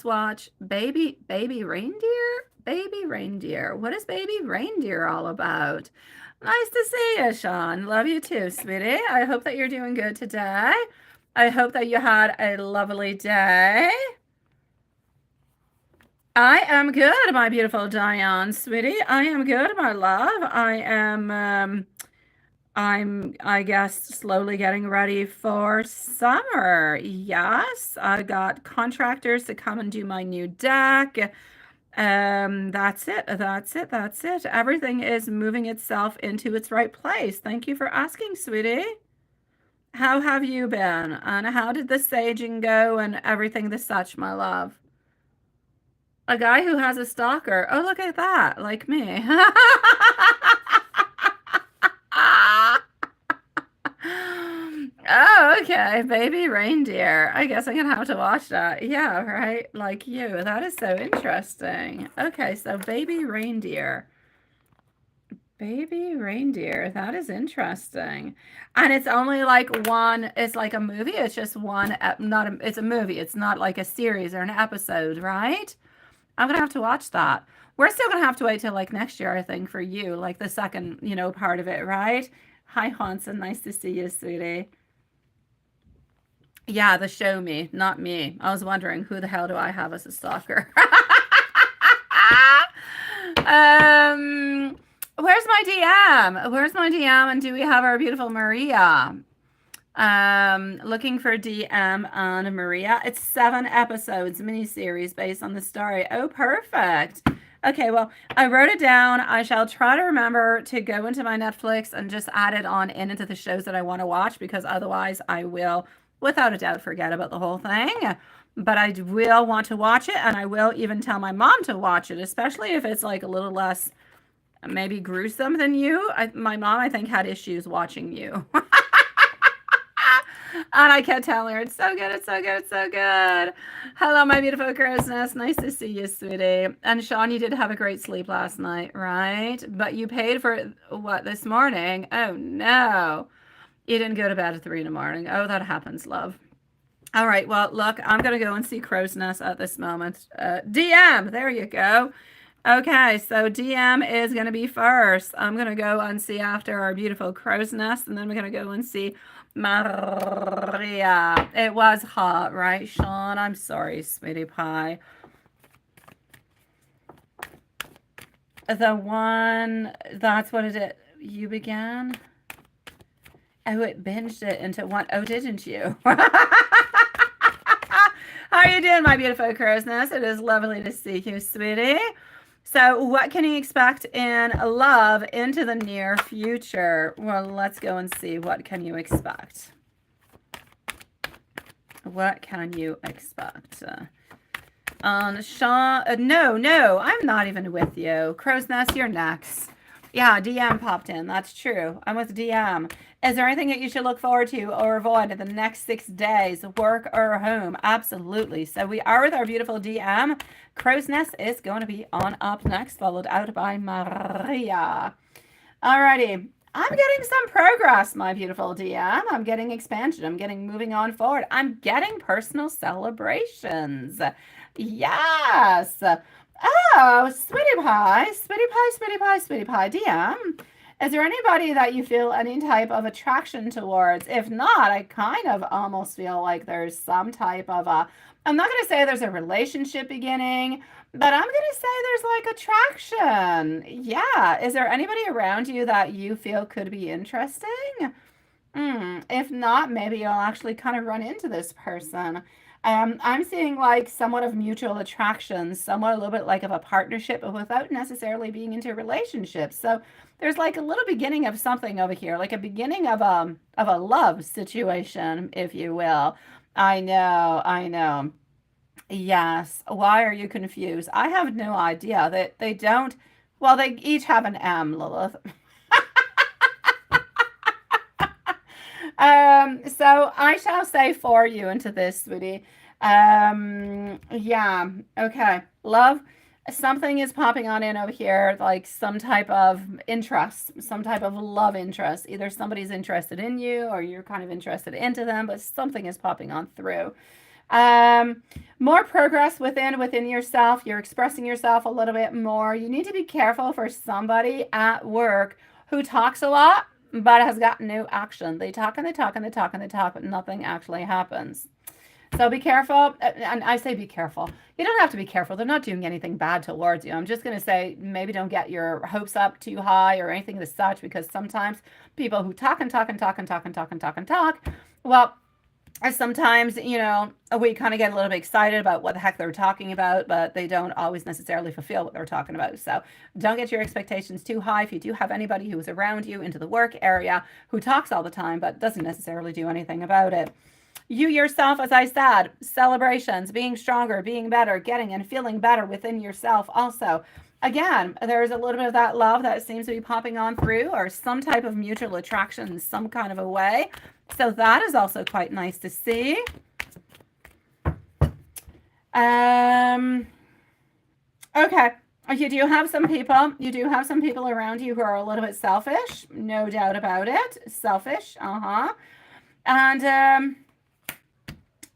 watch baby reindeer. Baby reindeer. What is baby reindeer all about? Nice to see you, Sean. Love you too, sweetie. I hope that you're doing good today. I hope that you had a lovely day. I am good, my beautiful Diane, sweetie. I am good, my love. I guess, slowly getting ready for summer. Yes, I got contractors to come and do my new deck. That's it. That's it. That's it. Everything is moving itself into its right place. Thank you for asking, sweetie. How have you been? And how did the saging go and everything the such, my love? A guy who has a stalker. Oh, look at that. Like me. Oh, okay. Baby reindeer. I guess I'm gonna have to watch that. Yeah, right. Like you. That is so interesting. Okay, so baby reindeer. Baby reindeer. That is interesting. And it's only like one, it's like a movie. It's just one, not a, it's a movie. It's not like a series or an episode, right? I'm gonna have to watch that. We're still gonna have to wait till like next year, I think, for you, like the second, part of it, right? Hi, Hanson. Nice to see you, sweetie. Yeah, the show me, not me. I was wondering who the hell do I have as a stalker? Where's my DM? Where's my DM? And do we have our beautiful Maria? Looking for DM on Maria. It's 7 episodes, mini-series based on the story. Oh, perfect. Okay, well, I wrote it down. I shall try to remember to go into my Netflix and just add it on into the shows that I want to watch, because otherwise I will, without a doubt, forget about the whole thing. But I will want to watch it, and I will even tell my mom to watch it, especially if it's like a little less maybe gruesome than you. My mom, I think, had issues watching you. And I kept telling her, it's so good, it's so good, it's so good. Hello, my beautiful crow's nest. Nice to see you, sweetie. And Sean, you did have a great sleep last night, right? But you paid for what this morning? Oh, no. You didn't go to bed at 3 in the morning. Oh, that happens, love. All right, well, look, I'm going to go and see crow's nest at this moment. DM, there you go. Okay, so DM is going to be first. I'm going to go and see after our beautiful crow's nest, and then we're going to go and see Maria. It was hot, right, Sean? I'm sorry, sweetie pie. The one, that's what it is. You began? Oh, it binged it into one. Oh, didn't you? How are you doing, my beautiful crow's nest? It is lovely to see you, sweetie. So what can you expect in love into the near future? Well, let's go and see. What can you expect? What can you expect? Sean, no, I'm not even with you. Crow's Nest, you're next. Yeah, DM popped in. That's true. I'm with DM. Is there anything that you should look forward to or avoid in the next 6 days, work or home? Absolutely. So we are with our beautiful DM. Crow's Nest is going to be on up next, followed out by Maria. Alrighty. I'm getting some progress, my beautiful DM. I'm getting expansion. I'm getting moving on forward. I'm getting personal celebrations. Yes. Oh, sweetie pie, sweetie pie, sweetie pie, sweetie pie. DM, is there anybody that you feel any type of attraction towards? If not, I kind of almost feel like there's some type of I'm not going to say there's a relationship beginning, but I'm going to say there's like attraction. Yeah. Is there anybody around you that you feel could be interesting? If not, maybe you'll actually kind of run into this person. I'm seeing like somewhat of mutual attraction, somewhat a little bit like of a partnership, but without necessarily being into relationships. So there's like a little beginning of something over here, like a beginning of a love situation, if you will. I know, I know. Yes. Why are you confused? I have no idea that they don't. Well, they each have an M, Lilith. So I shall say for you into this, sweetie. Yeah, okay. Love, something is popping on in over here, like some type of interest, some type of love interest. Either somebody's interested in you or you're kind of interested into them, but something is popping on through. More progress within yourself. You're expressing yourself a little bit more. You need to be careful for somebody at work who talks a lot but has got no action. They talk and they talk and they talk and they talk, but nothing actually happens. So be careful. And I say be careful. You don't have to be careful. They're not doing anything bad towards you. I'm just going to say maybe don't get your hopes up too high or anything as such, because sometimes people who talk and talk and talk and talk and talk and talk and talk, well, sometimes, you know, we kind of get a little bit excited about what the heck they're talking about, but they don't always necessarily fulfill what they're talking about. So don't get your expectations too high. If you do have anybody who is around you into the work area who talks all the time but doesn't necessarily do anything about it. You yourself, as I said, celebrations, being stronger, being better, getting and feeling better within yourself also. Again, there's a little bit of that love that seems to be popping on through, or some type of mutual attraction in some kind of a way. So that is also quite nice to see. Okay. You do have some people around you who are a little bit selfish, no doubt about it. Selfish, and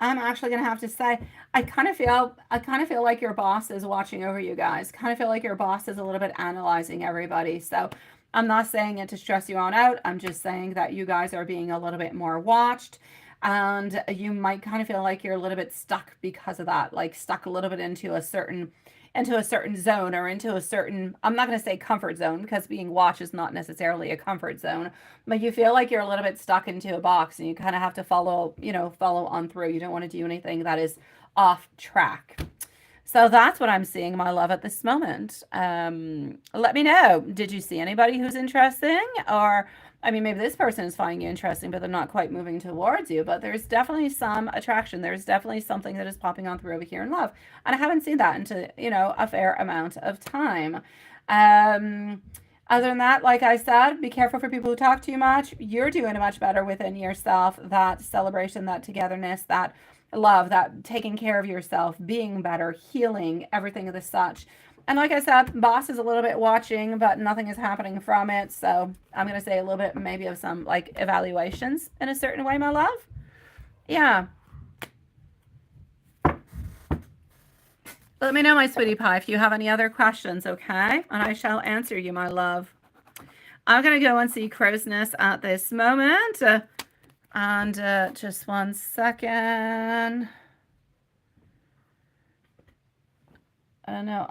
I'm actually gonna have to say, I kind of feel like your boss is watching over you guys. Kind of feel like your boss is a little bit analyzing everybody. So I'm not saying it to stress you on out. I'm just saying that you guys are being a little bit more watched, and you might kind of feel like you're a little bit stuck because of that, like stuck a little bit into a certain zone, or into a certain, I'm not going to say comfort zone, because being watched is not necessarily a comfort zone, but you feel like you're a little bit stuck into a box and you kind of have to follow on through. You don't want to do anything that is off track. So that's what I'm seeing, my love, at this moment. Let me know. Did you see anybody who's interesting? Or, I mean, maybe this person is finding you interesting, but they're not quite moving towards you. But there's definitely some attraction. There's definitely something that is popping on through over here in love. And I haven't seen that into, a fair amount of time. Other than that, like I said, be careful for people who talk too much. You're doing much better within yourself. That celebration, that togetherness, that love, that taking care of yourself, being better, healing, everything of the such. And like I said, boss is a little bit watching, but nothing is happening from it. So I'm going to say a little bit maybe of some like evaluations in a certain way, my love. Yeah. Let me know, my sweetie pie, if you have any other questions, okay? And I shall answer you, my love. I'm going to go and see crow's nest at this moment. And just one second. I don't know.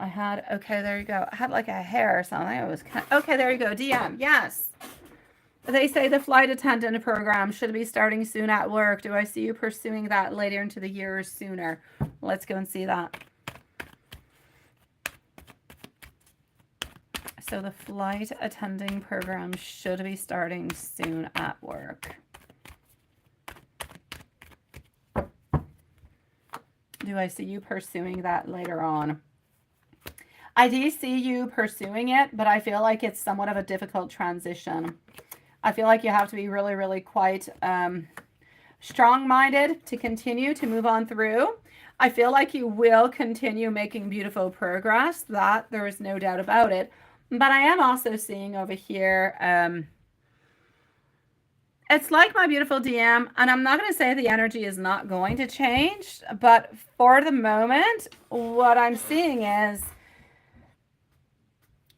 Okay, there you go. I had like a hair or something. It was okay, there you go. DM, yes. They say the flight attendant program should be starting soon at work. Do I see you pursuing that later into the year or sooner? Let's go and see that. So the flight attending program should be starting soon at work. Do I see you pursuing that later on? I do see you pursuing it, but I feel like it's somewhat of a difficult transition. I feel like you have to be really, really quite strong-minded to continue to move on through. I feel like you will continue making beautiful progress. That there is no doubt about it. But I am also seeing over here, it's like, my beautiful DM, and I'm not going to say the energy is not going to change, but for the moment, what I'm seeing is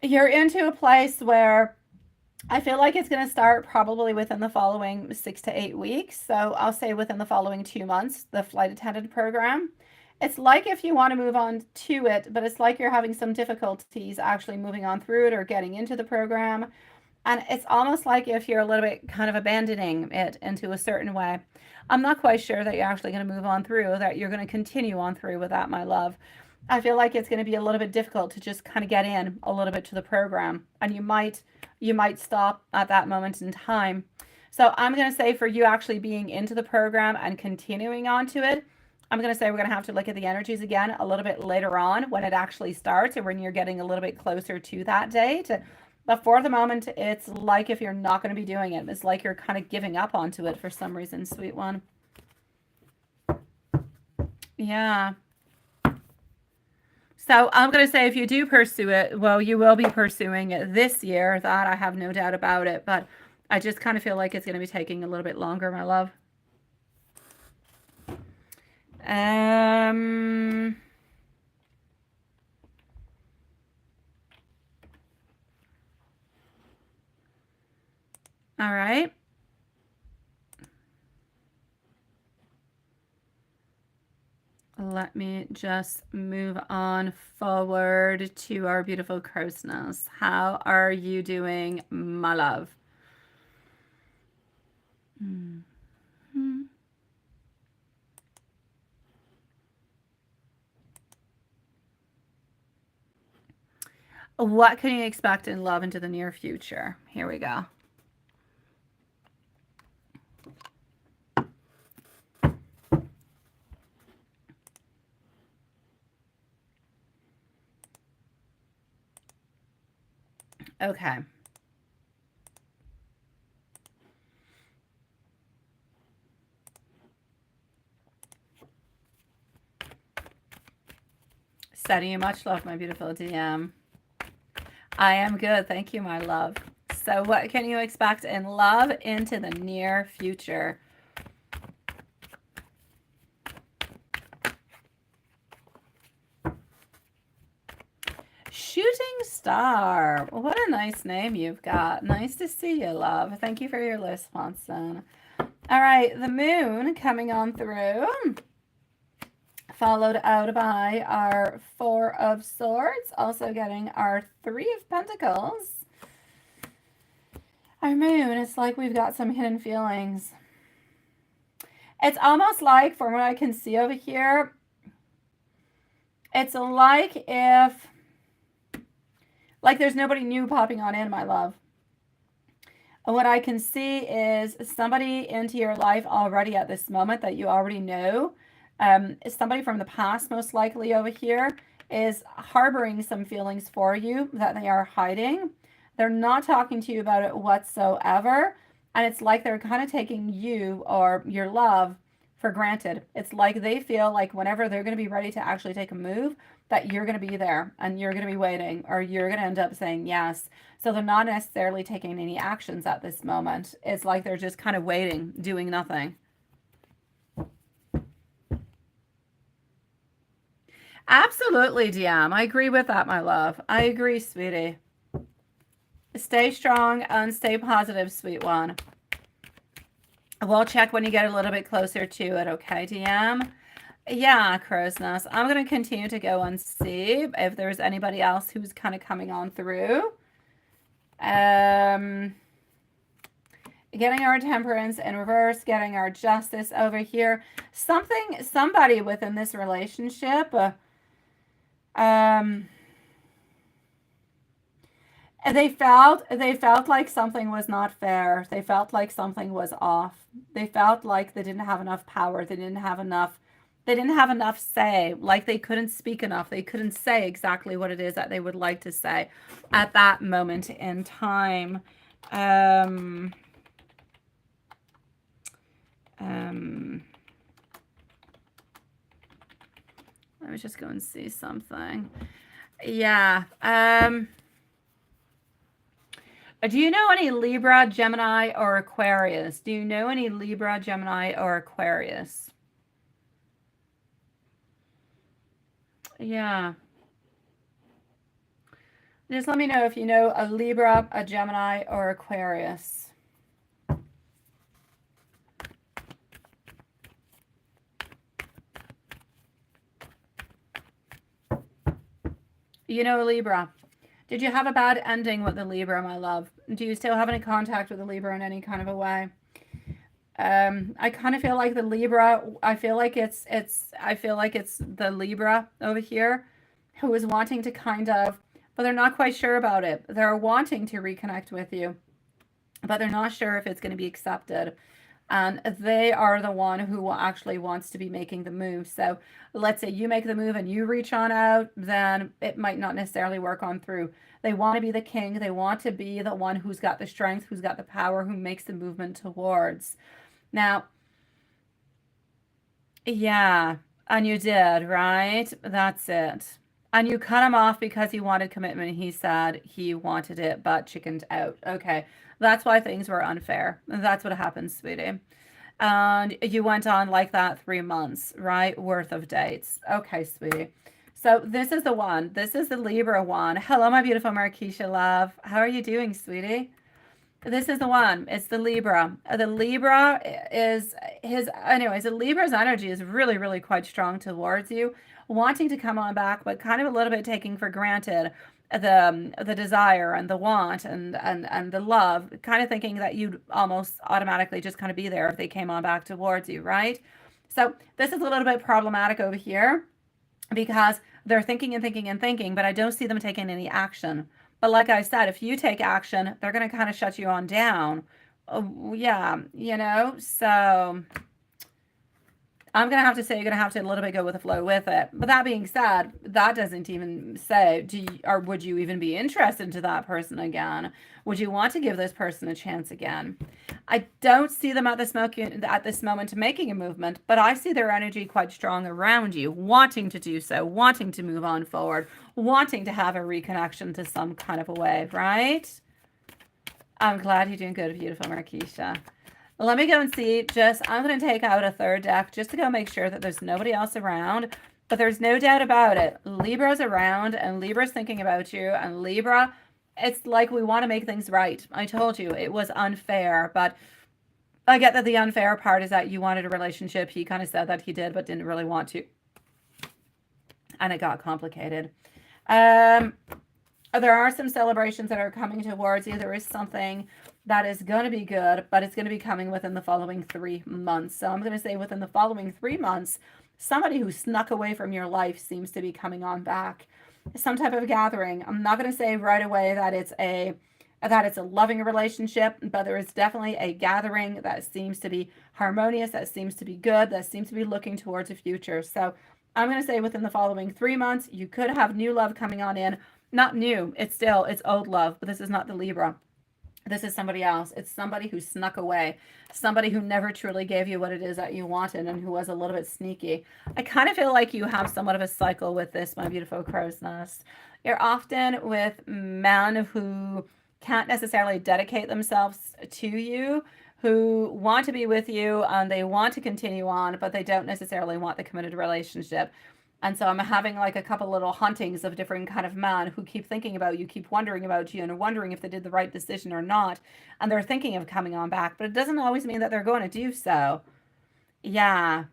you're into a place where I feel like it's going to start probably within the following 6 to 8 weeks. So I'll say within the following 2 months, the flight attendant program. It's like if you want to move on to it, but it's like you're having some difficulties actually moving on through it or getting into the program. And it's almost like if you're a little bit kind of abandoning it into a certain way. I'm not quite sure that you're actually going to move on through, that you're going to continue on through with that, my love. I feel like it's going to be a little bit difficult to just kind of get in a little bit to the program. And you might stop at that moment in time. So I'm going to say for you actually being into the program and continuing on to it, I'm going to say we're going to have to look at the energies again a little bit later on when it actually starts, or when you're getting a little bit closer to that date. But for the moment, it's like if you're not going to be doing it. It's like you're kind of giving up onto it for some reason, sweet one. Yeah. So I'm going to say if you do pursue it, well, you will be pursuing it this year. That I have no doubt about it. But I just kind of feel like it's going to be taking a little bit longer, my love. All right. Let me just move on forward to our beautiful crow's nest. How are you doing, my love? Mm-hmm. What can you expect in love into the near future? Here we go. Okay. Sending you much love, my beautiful DM. I am good. Thank you, my love. So what can you expect in love into the near future? Shooting Star. What a nice name you've got. Nice to see you, love. Thank you for your response, son. All right, the moon coming on through. Followed out by our Four of Swords. Also getting our Three of Pentacles. Our moon, it's like we've got some hidden feelings. It's almost like, from what I can see over here, it's like if, like there's nobody new popping on in, my love. What I can see is somebody into your life already at this moment that you already know. Somebody from the past, most likely over here, is harboring some feelings for you that they are hiding. They're not talking to you about it whatsoever. And it's like they're kind of taking you or your love for granted. It's like they feel like whenever they're going to be ready to actually take a move, that you're going to be there and you're going to be waiting, or you're going to end up saying yes. So they're not necessarily taking any actions at this moment. It's like they're just kind of waiting, doing nothing. Absolutely, DM. I agree with that, my love. I agree, sweetie. Stay strong and stay positive, sweet one. We'll check when you get a little bit closer to it, okay, DM? Yeah, crow's nest. I'm going to continue to go and see if there's anybody else who's kind of coming on through. Getting our temperance in reverse, getting our justice over here. Somebody within this relationship, they felt like something was not fair. They felt like something was off. They felt like they didn't have enough power. They didn't have enough say, like they couldn't speak enough. They couldn't say exactly what it is that they would like to say at that moment in time. Let me just go and see something. Yeah. Do you know any Libra, Gemini, or Aquarius? Do you know any Libra, Gemini, or Aquarius? Yeah. Just let me know if you know a Libra, a Gemini, or Aquarius. You know Libra. Did you have a bad ending with the Libra, my love? Do you still have any contact with the Libra in any kind of a way? I kind of feel like the Libra, I feel like it's the Libra over here who is wanting to kind of, but they're not quite sure about it. They're wanting to reconnect with you, but they're not sure if it's going to be accepted. And they are the one who actually wants to be making the move. So let's say you make the move and you reach on out, then it might not necessarily work on through. They want to be the king. They want to be the one who's got the strength, who's got the power, who makes the movement towards. Now, yeah, and you did, right? That's it. And you cut him off because he wanted commitment. He said he wanted it, but chickened out. Okay, that's why things were unfair. That's what happened, sweetie. And you went on like that 3 months, right? Worth of dates. Okay, sweetie. So this is the one. This is the Libra one. Hello, my beautiful Marquisha love. How are you doing, sweetie? This is the one. It's the Libra. The Libra is anyways, the Libra's energy is really, really quite strong towards you, wanting to come on back, but kind of a little bit taking for granted the desire and the want and the love, kind of thinking that you'd almost automatically just kind of be there if they came on back towards you, right? So this is a little bit problematic over here because they're thinking and thinking and thinking, but I don't see them taking any action. But like I said, if you take action, they're going to kind of shut you on down. Yeah, so I'm going to have to say you're going to have to a little bit go with the flow with it. But that being said, that doesn't even say, would you even be interested to that person again? Would you want to give this person a chance again? I don't see them at this moment making a movement, but I see their energy quite strong around you, wanting to do so, wanting to move on forward, wanting to have a reconnection to some kind of a way, right? I'm glad you're doing good, beautiful Marquisha. Let me go and see, I'm going to take out a third deck just to go make sure that there's nobody else around. But there's no doubt about it. Libra's around and Libra's thinking about you. And Libra, it's like we want to make things right. I told you it was unfair, but I get that the unfair part is that you wanted a relationship. He kind of said that he did, but didn't really want to. And it got complicated. There are some celebrations that are coming towards you. There is something that is going to be good, but it's going to be coming within the following 3 months. So I'm going to say within the following 3 months, somebody who snuck away from your life seems to be coming on back. Some type of gathering. I'm not going to say right away that it's a loving relationship, but there is definitely a gathering that seems to be harmonious, that seems to be good, that seems to be looking towards a future. So I'm going to say within the following 3 months, you could have new love coming on in. Not new, it's old love, but this is not the Libra. This is somebody else. It's somebody who snuck away, somebody who never truly gave you what it is that you wanted and who was a little bit sneaky. I kind of feel like you have somewhat of a cycle with this, my beautiful crow's nest. You're often with men who can't necessarily dedicate themselves to you, who want to be with you and they want to continue on, but they don't necessarily want the committed relationship. And so I'm having like a couple little huntings of different kind of men who keep thinking about you, keep wondering about you and wondering if they did the right decision or not. And they're thinking of coming on back, but it doesn't always mean that they're going to do so. Yeah.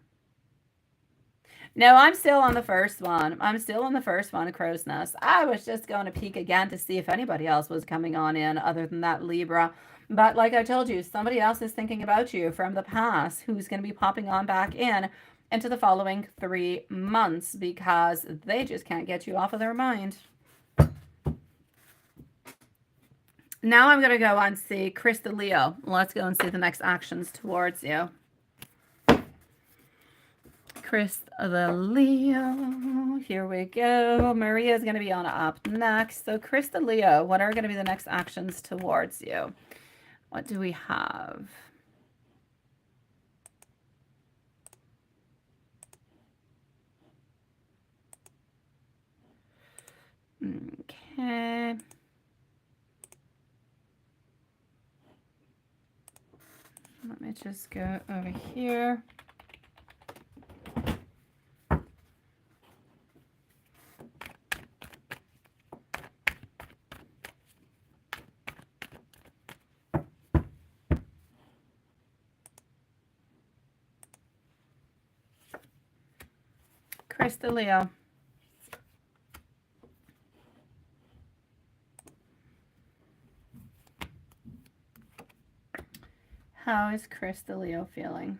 No, I'm still on the first one. I'm still on the first one, Crow's Nest. I was just going to peek again to see if anybody else was coming on in other than that Libra. But like I told you, somebody else is thinking about you from the past who's going to be popping on back in into the following 3 months because they just can't get you off of their mind. Now I'm going to go and see Chris the Leo. Let's go and see the next actions towards you. Chris the Leo. Here we go. Maria is going to be on up next. So Chris the Leo, what are going to be the next actions towards you? What do we have? Okay. Let me just go over here. Chris the Leo. How is Chris the Leo feeling?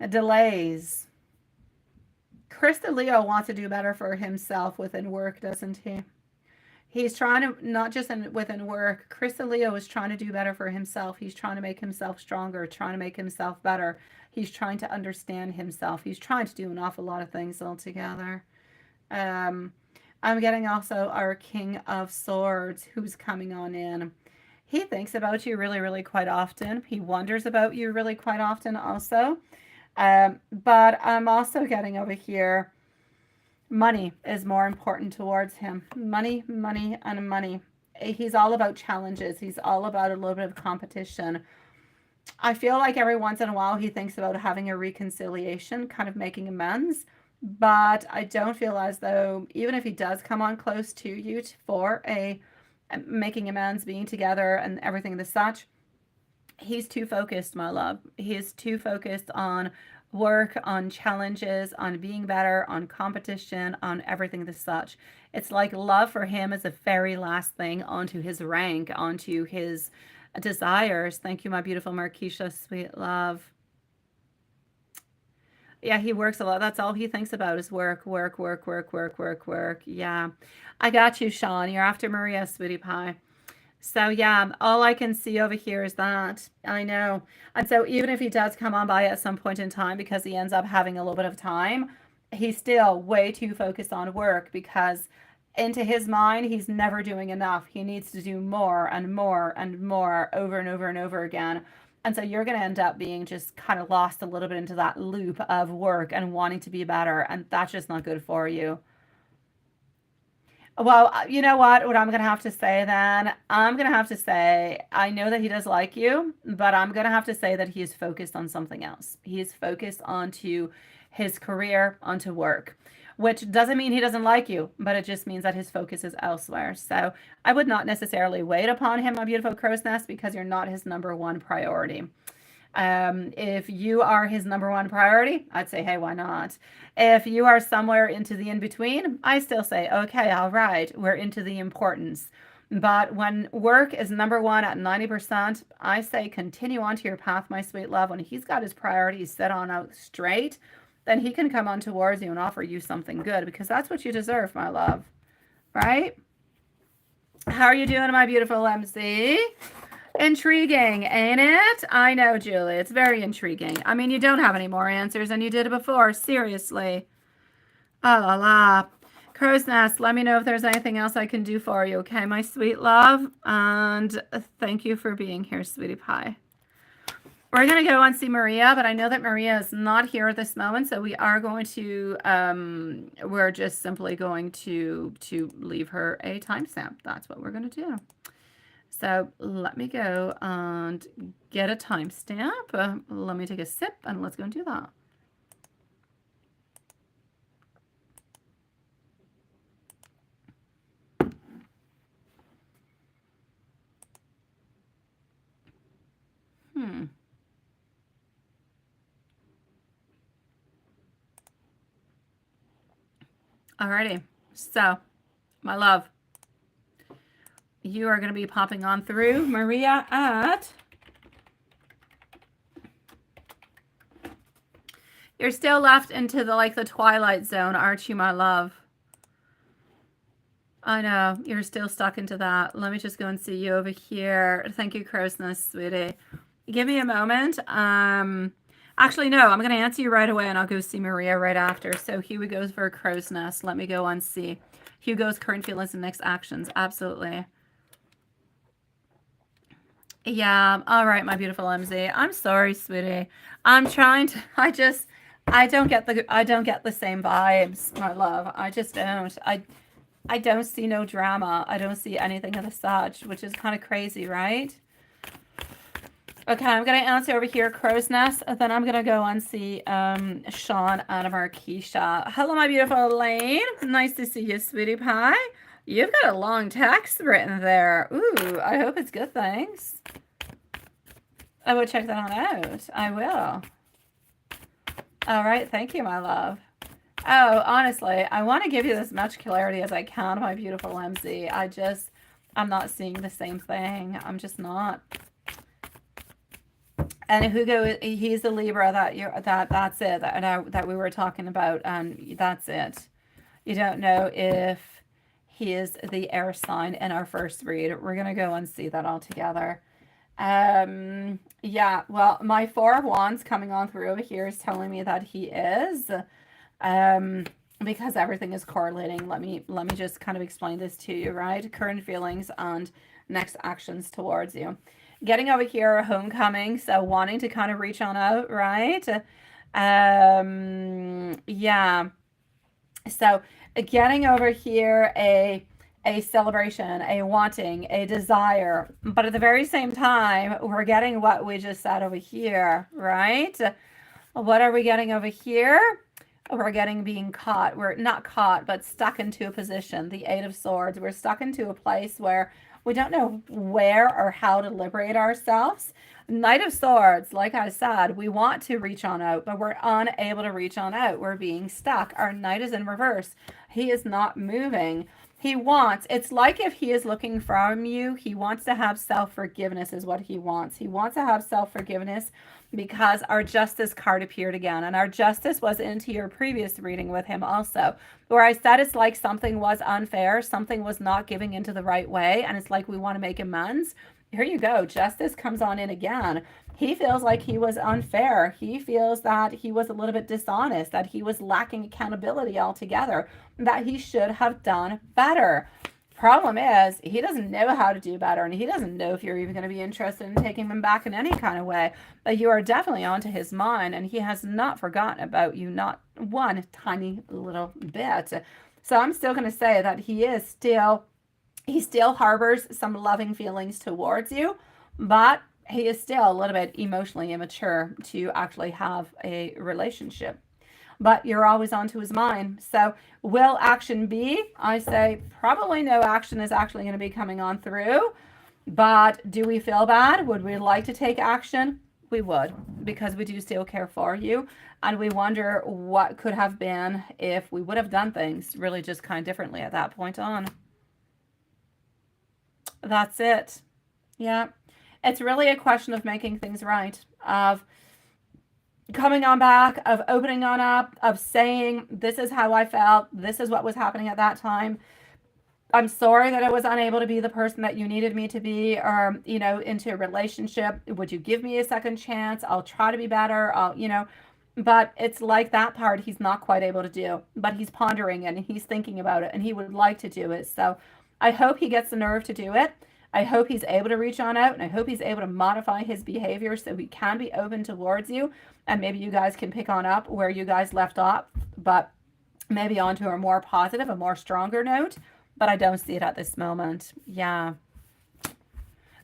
Delays. Chris the Leo wants to do better for himself within work, doesn't he? He's trying to, not just within work, Chris the Leo is trying to do better for himself. He's trying to make himself stronger, trying to make himself better. He's trying to understand himself. He's trying to do an awful lot of things altogether. I'm getting also our King of Swords who's coming on in. He thinks about you really, really quite often. He wonders about you really quite often also. But I'm also getting over here, money is more important towards him. Money, money, and money. He's all about challenges. He's all about a little bit of competition. I feel like every once in a while he thinks about having a reconciliation, kind of making amends. But I don't feel as though, even if he does come on close to you for a making amends, being together and everything as such, he's too focused, my love. He is too focused on work, on challenges, on being better, on competition, on everything as such. It's like love for him is the very last thing onto his rank, onto his desires. Thank you, my beautiful Marquisha, sweet love. Yeah, he works a lot. That's all he thinks about is work, work, work, work, work, work, work. Yeah. I got you, Sean. You're after Maria, sweetie pie. So yeah, all I can see over here is that. I know. And so even if he does come on by at some point in time because he ends up having a little bit of time, he's still way too focused on work because into his mind, he's never doing enough. He needs to do more and more and more over and over and over again. And so you're going to end up being just kind of lost a little bit into that loop of work and wanting to be better. And that's just not good for you. Well, you know what? I'm going to have to say then, I'm going to have to say, I know that he does like you, but I'm going to have to say that he's focused on something else. He's focused onto his career, onto work, which doesn't mean he doesn't like you, but it just means that his focus is elsewhere. So I would not necessarily wait upon him, my beautiful crow's nest, because you're not his number one priority. If you are his number one priority, I'd say, hey, why not? If you are somewhere into the in-between, I still say, okay, all right, we're into the importance. But when work is number one at 90%, I say continue on to your path, my sweet love. When he's got his priorities set on out straight, then he can come on towards you and offer you something good because that's what you deserve, my love. Right? How are you doing, my beautiful MC? Intriguing, ain't it? I know, Julie. It's very intriguing. I mean, you don't have any more answers than you did before. Seriously. Oh, la la. Crow's Nest, let me know if there's anything else I can do for you, okay, my sweet love? And thank you for being here, sweetie pie. We're going to go and see Maria, but I know that Maria is not here at this moment, so we are going to, we're just simply going to leave her a timestamp. That's what we're going to do. So let me go and get a timestamp. Let me take a sip and let's go and do that. Alrighty, so my love, you are going to be popping on through Maria at, you're still left into the twilight zone, aren't you, my love? I know, you're still stuck into that. Let me just go and see you over here. Thank you, Crow's Nest, sweetie. Give me a moment. Actually, no, I'm going to answer you right away and I'll go see Maria right after. So Hugo's for Crow's Nest. Let me go and see Hugo's current feelings and next actions. Absolutely. Yeah. All right, my beautiful MZ. I'm sorry, sweetie. I'm trying to, I don't get the same vibes, my love. I just don't. I don't see no drama. I don't see anything of the such, which is kind of crazy, right? Okay, I'm going to answer over here, Crow's Nest. Then I'm going to go and see Sean and Marquisha. Hello, my beautiful Elaine. Nice to see you, sweetie pie. You've got a long text written there. Ooh, I hope it's good, thanks. I will check that on out. I will. All right, thank you, my love. Oh, honestly, I want to give you as much clarity as I can, my beautiful MZ. I'm not seeing the same thing. I'm just not. And Hugo, he's the Libra that's it that we were talking about, and that's it. You don't know if he is the air sign in our first read. We're gonna go and see that all together. Yeah, well, my Four of Wands coming on through over here is telling me that he is, because everything is correlating. Let me just kind of explain this to you, right? Current feelings and next actions towards you. Getting over here, homecoming, so wanting to kind of reach on out, right? Yeah. So getting over here, a celebration, a wanting, a desire. But at the very same time, we're getting what we just said over here, right? What are we getting over here? We're getting being caught. We're not caught, but stuck into a position. The Eight of Swords. We're stuck into a place where we don't know where or how to liberate ourselves. Knight of Swords, like I said, we want to reach on out, but we're unable to reach on out. We're being stuck. Our Knight is in reverse. He is not moving. He wants, it's like if he is looking from you, he wants to have self-forgiveness is what he wants. He wants to have self-forgiveness because our Justice card appeared again. And our Justice was into your previous reading with him also, where I said it's like something was unfair, something was not giving into the right way, and it's like we want to make amends. Here you go. Justice comes on in again. He feels like he was unfair. He feels that he was a little bit dishonest, that he was lacking accountability altogether, that he should have done better. Problem is, he doesn't know how to do better, and he doesn't know if you're even going to be interested in taking him back in any kind of way. But you are definitely onto his mind, and he has not forgotten about you, not one tiny little bit. So I'm still going to say that he still harbors some loving feelings towards you, but he is still a little bit emotionally immature to actually have a relationship. But you're always onto his mind. So will action be? I say probably no action is actually going to be coming on through. But do we feel bad? Would we like to take action? We would, because we do still care for you. And we wonder what could have been if we would have done things really just kind of differently at that point on. That's it. Yeah. It's really a question of making things right, of coming on back, of opening on up, of saying, this is how I felt. This is what was happening at that time. I'm sorry that I was unable to be the person that you needed me to be, or, into a relationship. Would you give me a second chance? I'll try to be better. But it's like that part he's not quite able to do, but he's pondering it and he's thinking about it and he would like to do it. So I hope he gets the nerve to do it. I hope he's able to reach on out, and I hope he's able to modify his behavior so he can be open towards you, and maybe you guys can pick on up where you guys left off, but maybe onto a more positive, a more stronger note. But I don't see it at this moment. Yeah.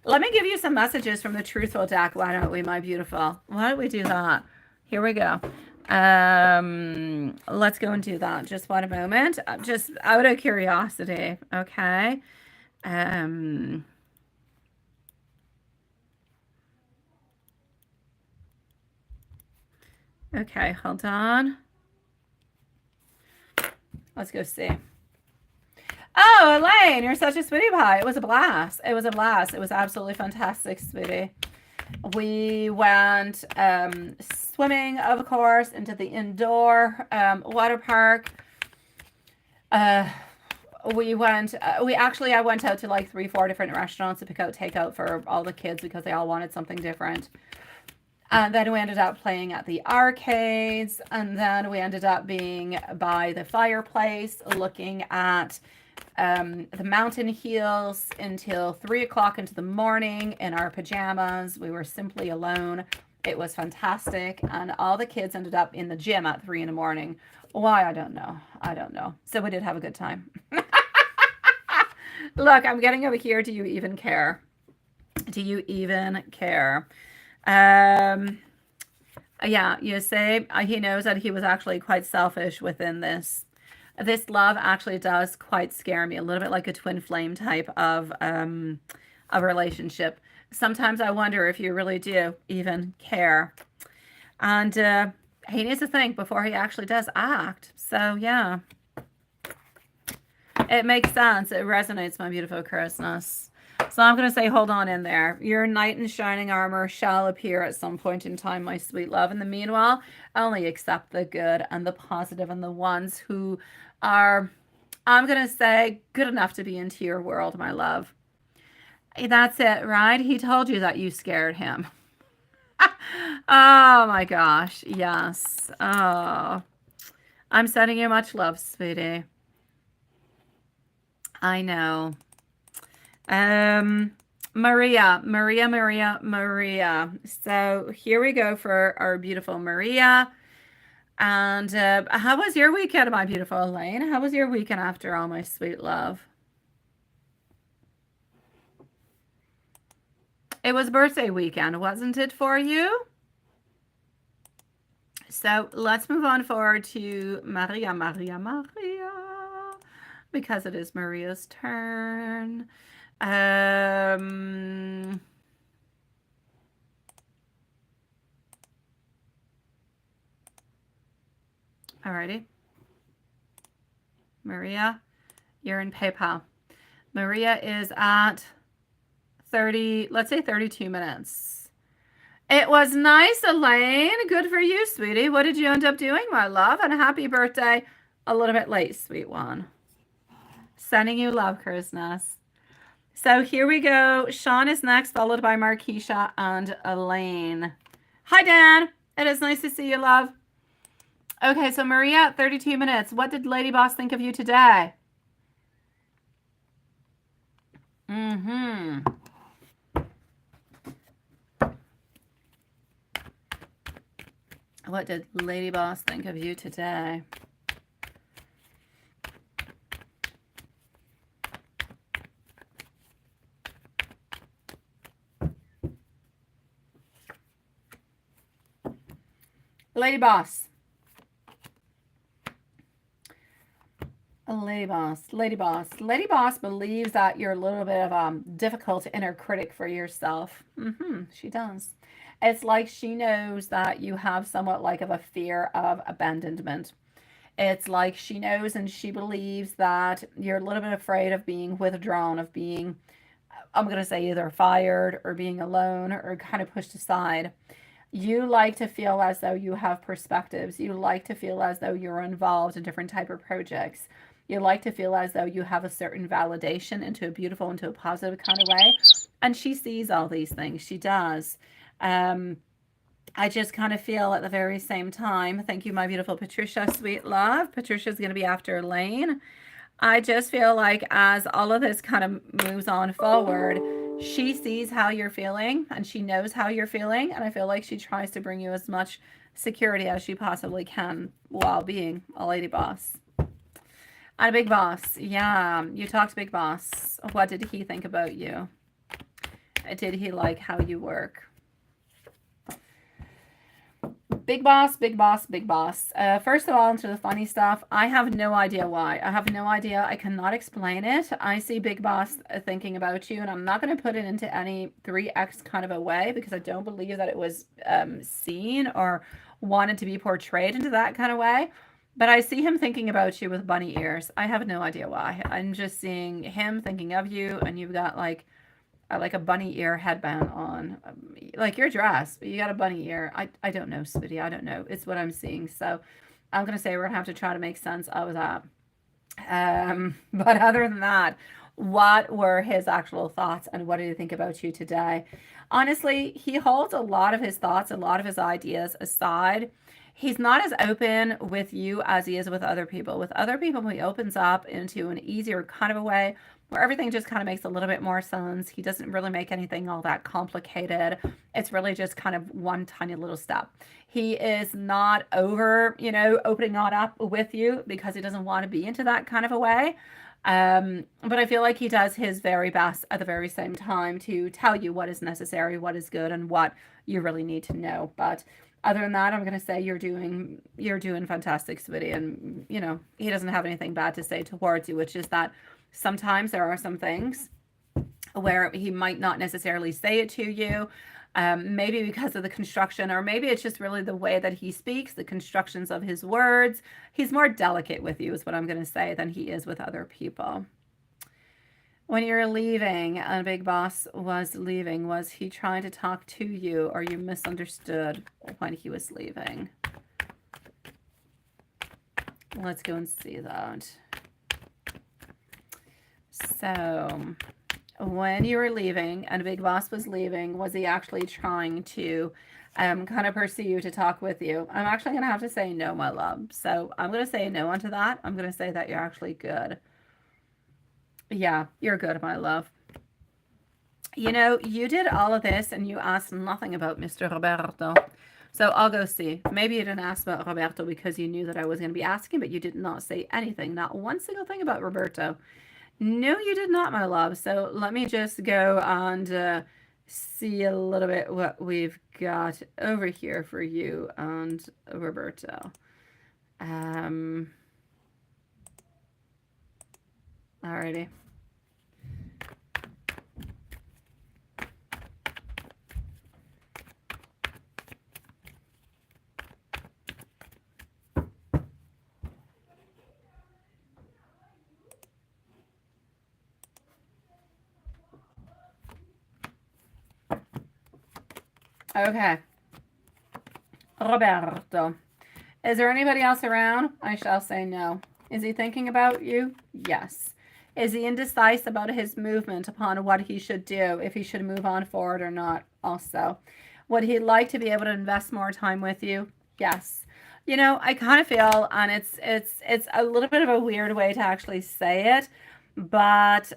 Let me give you some messages from the Truthful deck. Why don't we, my beautiful? Why don't we do that? Here we go. Let's go and do that. Just one moment. Just out of curiosity. Okay. Okay, hold on. Let's go see. Oh, Elaine, you're such a sweetie pie. It was a blast. It was a blast. It was absolutely fantastic, sweetie. We went swimming, of course, into the indoor water park. I went out to like 3-4 different restaurants to pick out takeout for all the kids because they all wanted something different. And then we ended up playing at the arcades, and then we ended up being by the fireplace looking at the mountain hills until 3 o'clock into the morning in our pajamas. We were simply alone. It was fantastic. And all the kids ended up in the gym at 3 in the morning. Why? I don't know. So we did have a good time. Look, I'm getting over here. Do you even care? Do you even care? Yeah, you say he knows that he was actually quite selfish within this. This love actually does quite scare me, a little bit like a twin flame type of a relationship. Sometimes I wonder if you really do even care. And he needs to think before he actually does act. So, yeah. It makes sense. It resonates, my beautiful Christmas. So I'm going to say, hold on in there. Your knight in shining armor shall appear at some point in time, my sweet love. In the meanwhile, only accept the good and the positive and the ones who are, I'm going to say, good enough to be into your world, my love. That's it, right? He told you that you scared him. Oh, my gosh. Yes. Oh, I'm sending you much love, sweetie. I know. Maria. So here we go for our beautiful Maria. And how was your weekend, my beautiful Elaine? How was your weekend after all, my sweet love? It was birthday weekend, wasn't it, for you? So let's move on forward to Maria, because it is Maria's turn. Alrighty. Maria, you're in PayPal. Maria is at 30, let's say 32 minutes. It was nice, Elaine. Good for you, sweetie. What did you end up doing, my love? And happy birthday. A little bit late, sweet one. Sending you love, Christmas. So here we go. Sean is next, followed by Markeisha and Elaine. Hi, Dan. It is nice to see you, love. Okay, so Maria, 32 minutes. What did Lady Boss think of you today? What did Lady Boss think of you today? Lady Boss. Lady Boss. Lady Boss. Lady Boss believes that you're a little bit of a difficult inner critic for yourself. She does. It's like she knows that you have somewhat like of a fear of abandonment. It's like she knows and she believes that you're a little bit afraid of being withdrawn, of being, I'm going to say, either fired or being alone or kind of pushed aside. You like to feel as though you have perspectives. You like to feel as though you're involved in different type of projects. You like to feel as though you have a certain validation into a beautiful, into a positive kind of way. And she sees all these things. She does. I just kind of feel at the very same time, thank you, my beautiful Patricia, sweet love. Patricia's going to be after Elaine. I just feel like as all of this kind of moves on forward, she sees how you're feeling and she knows how you're feeling. And I feel like she tries to bring you as much security as she possibly can while being a lady boss. And a big boss. Yeah, you talked to Big Boss. What did he think about you? Did he like how you work? Big boss, big boss, big boss. First of all, into the funny stuff, I have no idea why. I have no idea. I cannot explain it. I see big boss thinking about you, and I'm not going to put it into any 3x kind of a way because I don't believe that it was seen or wanted to be portrayed into that kind of way. But I see him thinking about you with bunny ears. I have no idea why. I'm just seeing him thinking of you, and you've got like a bunny ear headband on, like your dress, but you got a bunny ear. I don't know, sweetie. I don't know. It's what I'm seeing. So I'm going to say we're going to have to try to make sense of that. But other than that, what were his actual thoughts and what did he think about you today? Honestly, he holds a lot of his thoughts, a lot of his ideas aside. He's not as open with you as he is with other people. With other people, he opens up into an easier kind of a way where everything just kind of makes a little bit more sense. He doesn't really make anything all that complicated. It's really just kind of one tiny little step. He is not over, opening on up with you because he doesn't want to be into that kind of a way. But I feel like he does his very best at the very same time to tell you what is necessary, what is good, and what you really need to know. But other than that, I'm going to say you're doing fantastic, sweetie. And, he doesn't have anything bad to say towards you, which is that sometimes there are some things where he might not necessarily say it to you, maybe because of the construction, or maybe it's just really the way that he speaks, the constructions of his words. He's more delicate with you is what I'm going to say than he is with other people. When you're leaving and Big Boss was leaving, was he trying to talk to you or you misunderstood when he was leaving? Let's go and see that. So when you were leaving and Big Boss was leaving, was he actually trying to kind of pursue you to talk with you? I'm actually going to have to say no, my love. So I'm going to say no onto that. I'm going to say that you're actually good. Yeah, you're good, my love. You did all of this and you asked nothing about Mr. Roberto. So I'll go see. Maybe you didn't ask about Roberto because you knew that I was going to be asking, but you did not say anything. Not one single thing about Roberto. No, you did not, my love. So let me just go and see a little bit what we've got over here for you and Roberto. Alrighty. Okay. Roberto. Is there anybody else around? I shall say no. Is he thinking about you? Yes. Is he indecisive about his movement upon what he should do, if he should move on forward or not? Also. Would he like to be able to invest more time with you? Yes. You know, I kind of feel, and it's a little bit of a weird way to actually say it, but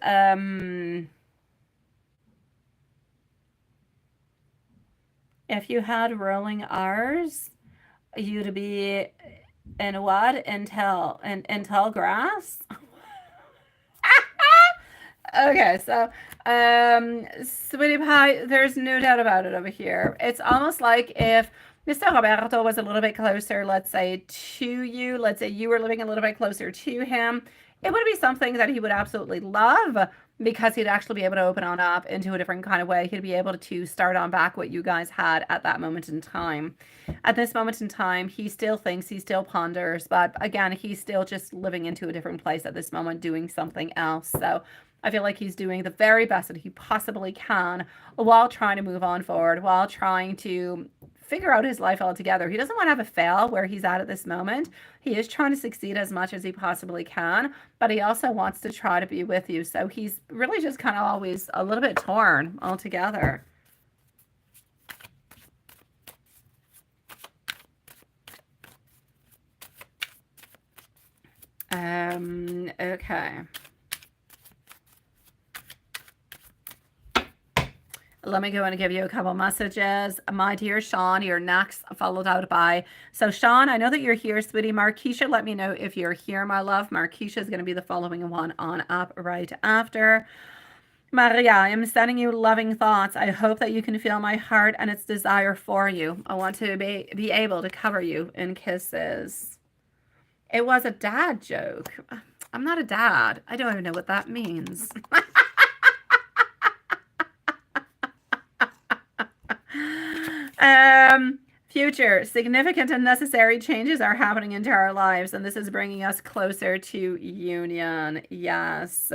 if you had rolling R's, you'd be in what? In tall grass? Okay, so sweetie pie, there's no doubt about it over here. It's almost like if Mr. Roberto was a little bit closer, let's say, to you, let's say you were living a little bit closer to him, it would be something that he would absolutely love, because he'd actually be able to open on up into a different kind of way. He'd be able to start on back what you guys had at that moment in time. At this moment in time, he still thinks, he still ponders, but again, he's still just living into a different place at this moment, doing something else. So I feel like he's doing the very best that he possibly can while trying to move on forward, while trying to figure out his life altogether. He doesn't want to have a fail where he's at this moment. He is trying to succeed as much as he possibly can, but he also wants to try to be with you. So he's really just kind of always a little bit torn altogether. Okay. Let me go and give you a couple messages. My dear Sean, you're next, followed out by... So Sean, I know that you're here, sweetie. Marquisha, let me know if you're here, my love. Marquisha is going to be the following one on up right after. Maria, I am sending you loving thoughts. I hope that you can feel my heart and its desire for you. I want to be able to cover you in kisses. It was a dad joke. I'm not a dad. I don't even know what that means. Future, significant and necessary changes are happening into our lives, and this is bringing us closer to union. Yes.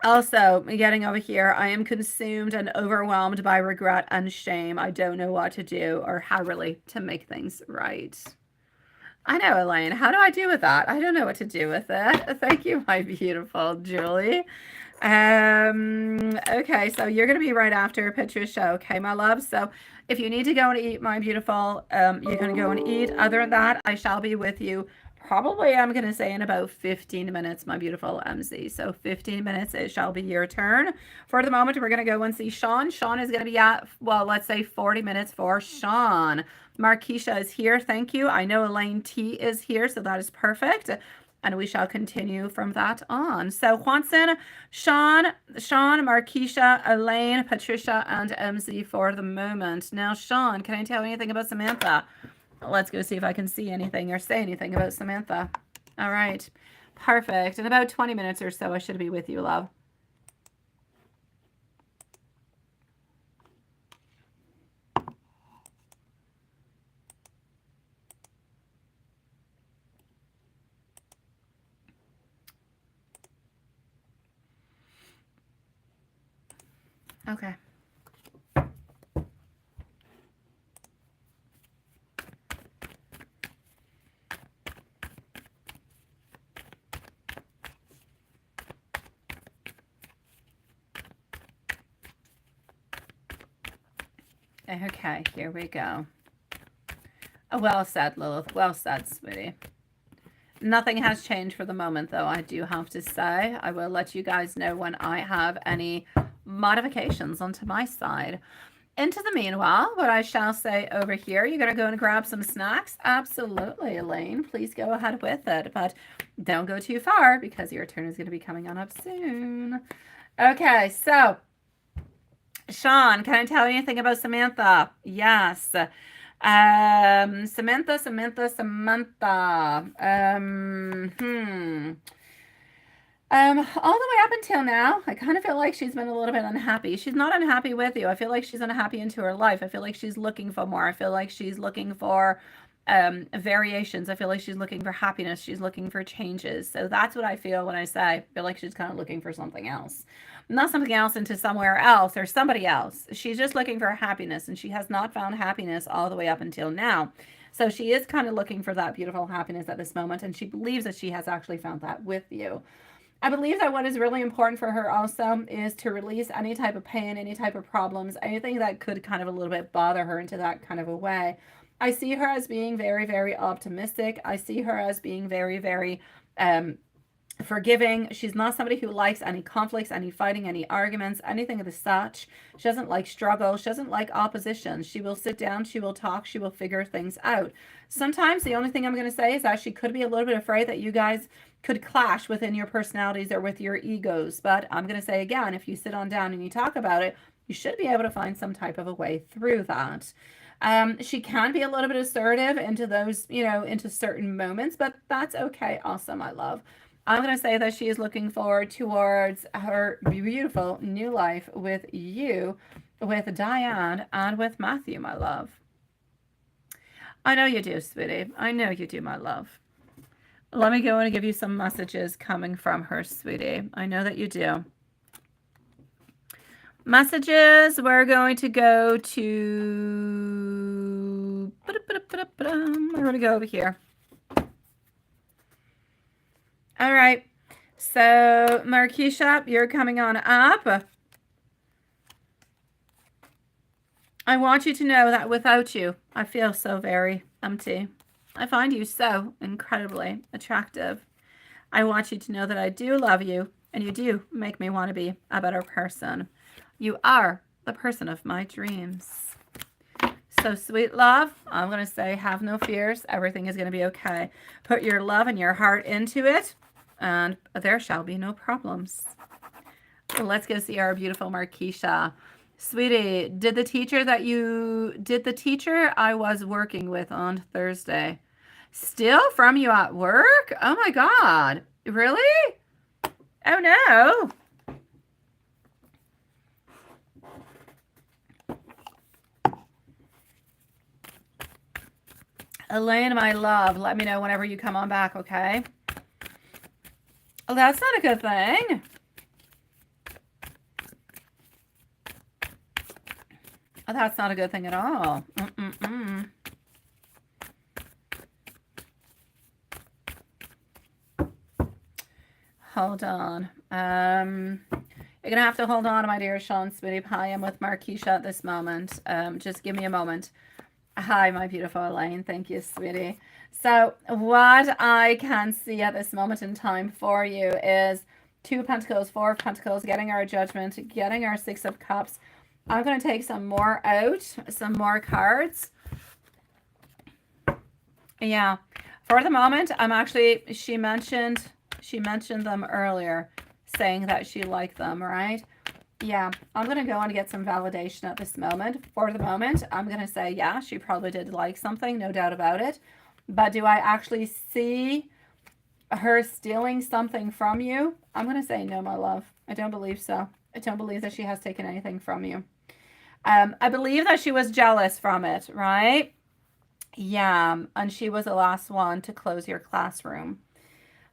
Also, getting over here, I am consumed and overwhelmed by regret and shame. I don't know what to do or how really to make things right. I know, Elaine. How do I do with that? I don't know what to do with it. Thank you, my beautiful Julie. Okay, so you're gonna be right after Patricia, okay, my love? So if you need to go and eat, my beautiful, you're gonna go and eat. Other than that, I shall be with you probably, I'm gonna say, in about 15 minutes, my beautiful MZ. So 15 minutes, it shall be your turn. For the moment, we're gonna go and see Sean. Sean is gonna be at, well, let's say 40 minutes for Sean. Marquisha is here, thank you. I know Elaine T is here, so that is perfect. And we shall continue from that on. So Juanson, Sean, Marquisha, Elaine, Patricia, and MZ for the moment. Now, Sean, can I tell you anything about Samantha? Let's go see if I can see anything or say anything about Samantha. All right. Perfect. In about 20 minutes or so, I should be with you, love. Okay. Okay, here we go. Well said, Lilith. Well said, sweetie. Nothing has changed for the moment, though, I do have to say. I will let you guys know when I have any modifications onto my side. Into the meanwhile, what I shall say over here, you're going to go and grab some snacks? Absolutely, Elaine. Please go ahead with it, but don't go too far because your turn is going to be coming on up soon. Okay, so Sean, can I tell you anything about Samantha? Yes. Samantha. All the way up until now, I kind of feel like she's been a little bit unhappy. She's not unhappy with you. I feel like she's unhappy into her life. I feel like she's looking for more. I feel like she's looking for variations. I feel like she's looking for happiness. She's looking for changes. So that's what I feel when I say I feel like she's kind of looking for something else. Not something else into somewhere else or somebody else. She's just looking for happiness, and she has not found happiness all the way up until now. So she is kind of looking for that beautiful happiness at this moment, and she believes that she has actually found that with you. I believe that what is really important for her also is to release any type of pain, any type of problems, anything that could kind of a little bit bother her into that kind of a way. I see her as being very, very optimistic. I see her as being very, very forgiving. She's not somebody who likes any conflicts, any fighting, any arguments, anything of the such. She doesn't like struggle. She doesn't like opposition. She will sit down, she will talk, she will figure things out. Sometimes the only thing I'm going to say is that she could be a little bit afraid that you guys could clash within your personalities or with your egos. But I'm going to say again, if you sit on down and you talk about it, you should be able to find some type of a way through that. She can be a little bit assertive into those, into certain moments, but that's okay also, my love. I'm going to say that she is looking forward towards her beautiful new life with you, with Diane, and with Matthew, my love. I know you do, sweetie. I know you do, my love. Let me go and give you some messages coming from her, sweetie. I know that you do. Messages, we're going to go to... We're going to go over here. All right. So, Marquisha, you're coming on up. I want you to know that without you, I feel so very empty. I find you so incredibly attractive. I want you to know that I do love you, and you do make me want to be a better person. You are the person of my dreams. So, sweet love, I'm going to say have no fears. Everything is going to be okay. Put your love and your heart into it, and there shall be no problems. Let's go see our beautiful Marquisha. Sweetie, did the teacher I was working with on Thursday steal from you at work? Oh my God. Really? Oh no. Elaine, my love, let me know whenever you come on back, okay? Oh, that's not a good thing. Oh, that's not a good thing at all. Hold on. You're going to have to hold on, my dear Sean, sweetie pie. I'm with Marquisha at this moment. Just give me a moment. Hi, my beautiful Elaine. Thank you, sweetie. So what I can see at this moment in time for you is 2 of Pentacles, 4 of Pentacles, getting our Judgment, getting our 6 of Cups. I'm going to take some more out, some more cards. Yeah. For the moment, I'm actually, she mentioned them earlier, saying that she liked them, right? Yeah, I'm going to go and get some validation at this moment. For the moment, I'm going to say, yeah, she probably did like something, no doubt about it. But do I actually see her stealing something from you? I'm going to say no, my love. I don't believe so. I don't believe that she has taken anything from you. I believe that she was jealous from it, right? Yeah, and she was the last one to close your classroom.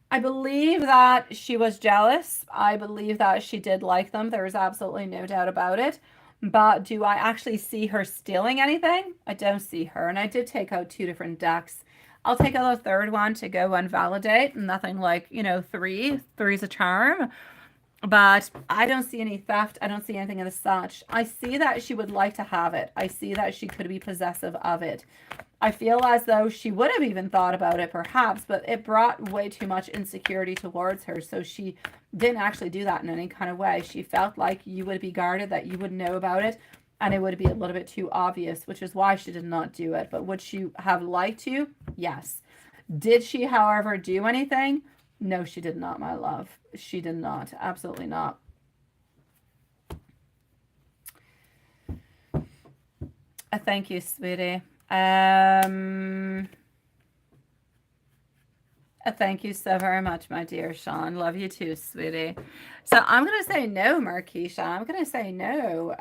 I believe that she was jealous. I believe that she did like them. There is absolutely no doubt about it. But do I actually see her stealing anything? I don't see her. And I did take out 2 different decks. I'll take out a third one to go and validate. Nothing like, 3. 3's a charm. But I don't see any theft. I don't see anything of the such. I see that she would like to have it. I see that she could be possessive of it. I feel as though she would have even thought about it perhaps, but it brought way too much insecurity towards her. So she didn't actually do that in any kind of way. She felt like you would be guarded, that you would know about it, and it would be a little bit too obvious, which is why she did not do it. But would she have liked to? Yes. Did she, however, do anything? No, she did not, my love. She did not. Absolutely not. Thank you, sweetie. Thank you so very much, my dear Sean. Love you too, sweetie. So I'm going to say no, Markeisha. I'm going to say no.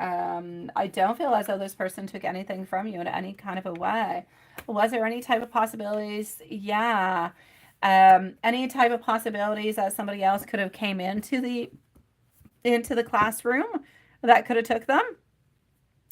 I don't feel as though this person took anything from you in any kind of a way. Was there any type of possibilities? Yeah. Any type of possibilities that somebody else could have came into the classroom that could have took them?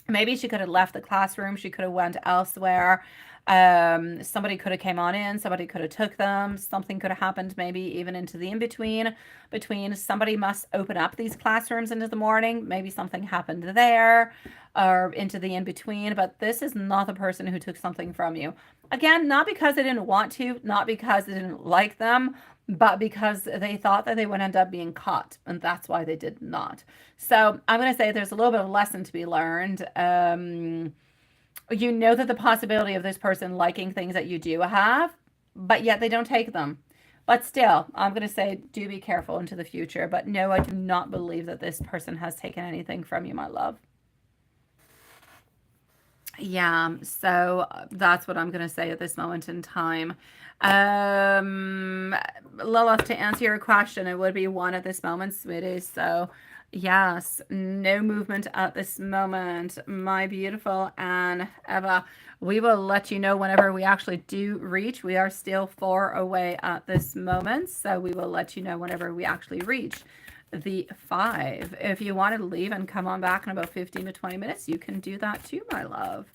Maybe she could have left the classroom. She could have went elsewhere. Somebody could have came on in. Somebody could have took them. Something could have happened, maybe even into the in-between. Between somebody must open up these classrooms into the morning. Maybe something happened there or into the in-between. But this is not the person who took something from you. Again, not because they didn't want to, not because they didn't like them, but because they thought that they would end up being caught, and that's why they did not. So I'm going to say there's a little bit of lesson to be learned. You know that the possibility of this person liking things that you do have, but yet they don't take them. But still, I'm going to say do be careful into the future. But no, I do not believe that this person has taken anything from you, my love. Yeah, so that's what I'm going to say at this moment in time. Lilith, to answer your question, it would be one at this moment, sweetie. So, yes, no movement at this moment, my beautiful Anne Eva. We will let you know whenever we actually do reach. We are still 4 away at this moment, so we will let you know whenever we actually reach the 5. If you want to leave and come on back in about 15 to 20 minutes, you can do that too, my love.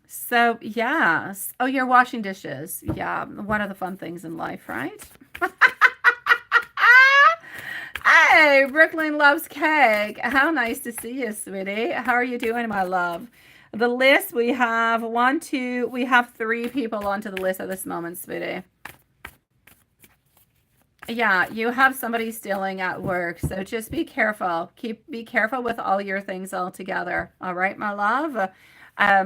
So yes. Oh, you're washing dishes. Yeah, one of the fun things in life, right? Hey, Brooklyn loves cake. How nice to see you, sweetie. How are you doing, my love? The list, we have 1, 2, we have 3 people onto the list at this moment, sweetie. Yeah, you have somebody stealing at work, so just be careful. Be careful with all your things all together. All right, my love.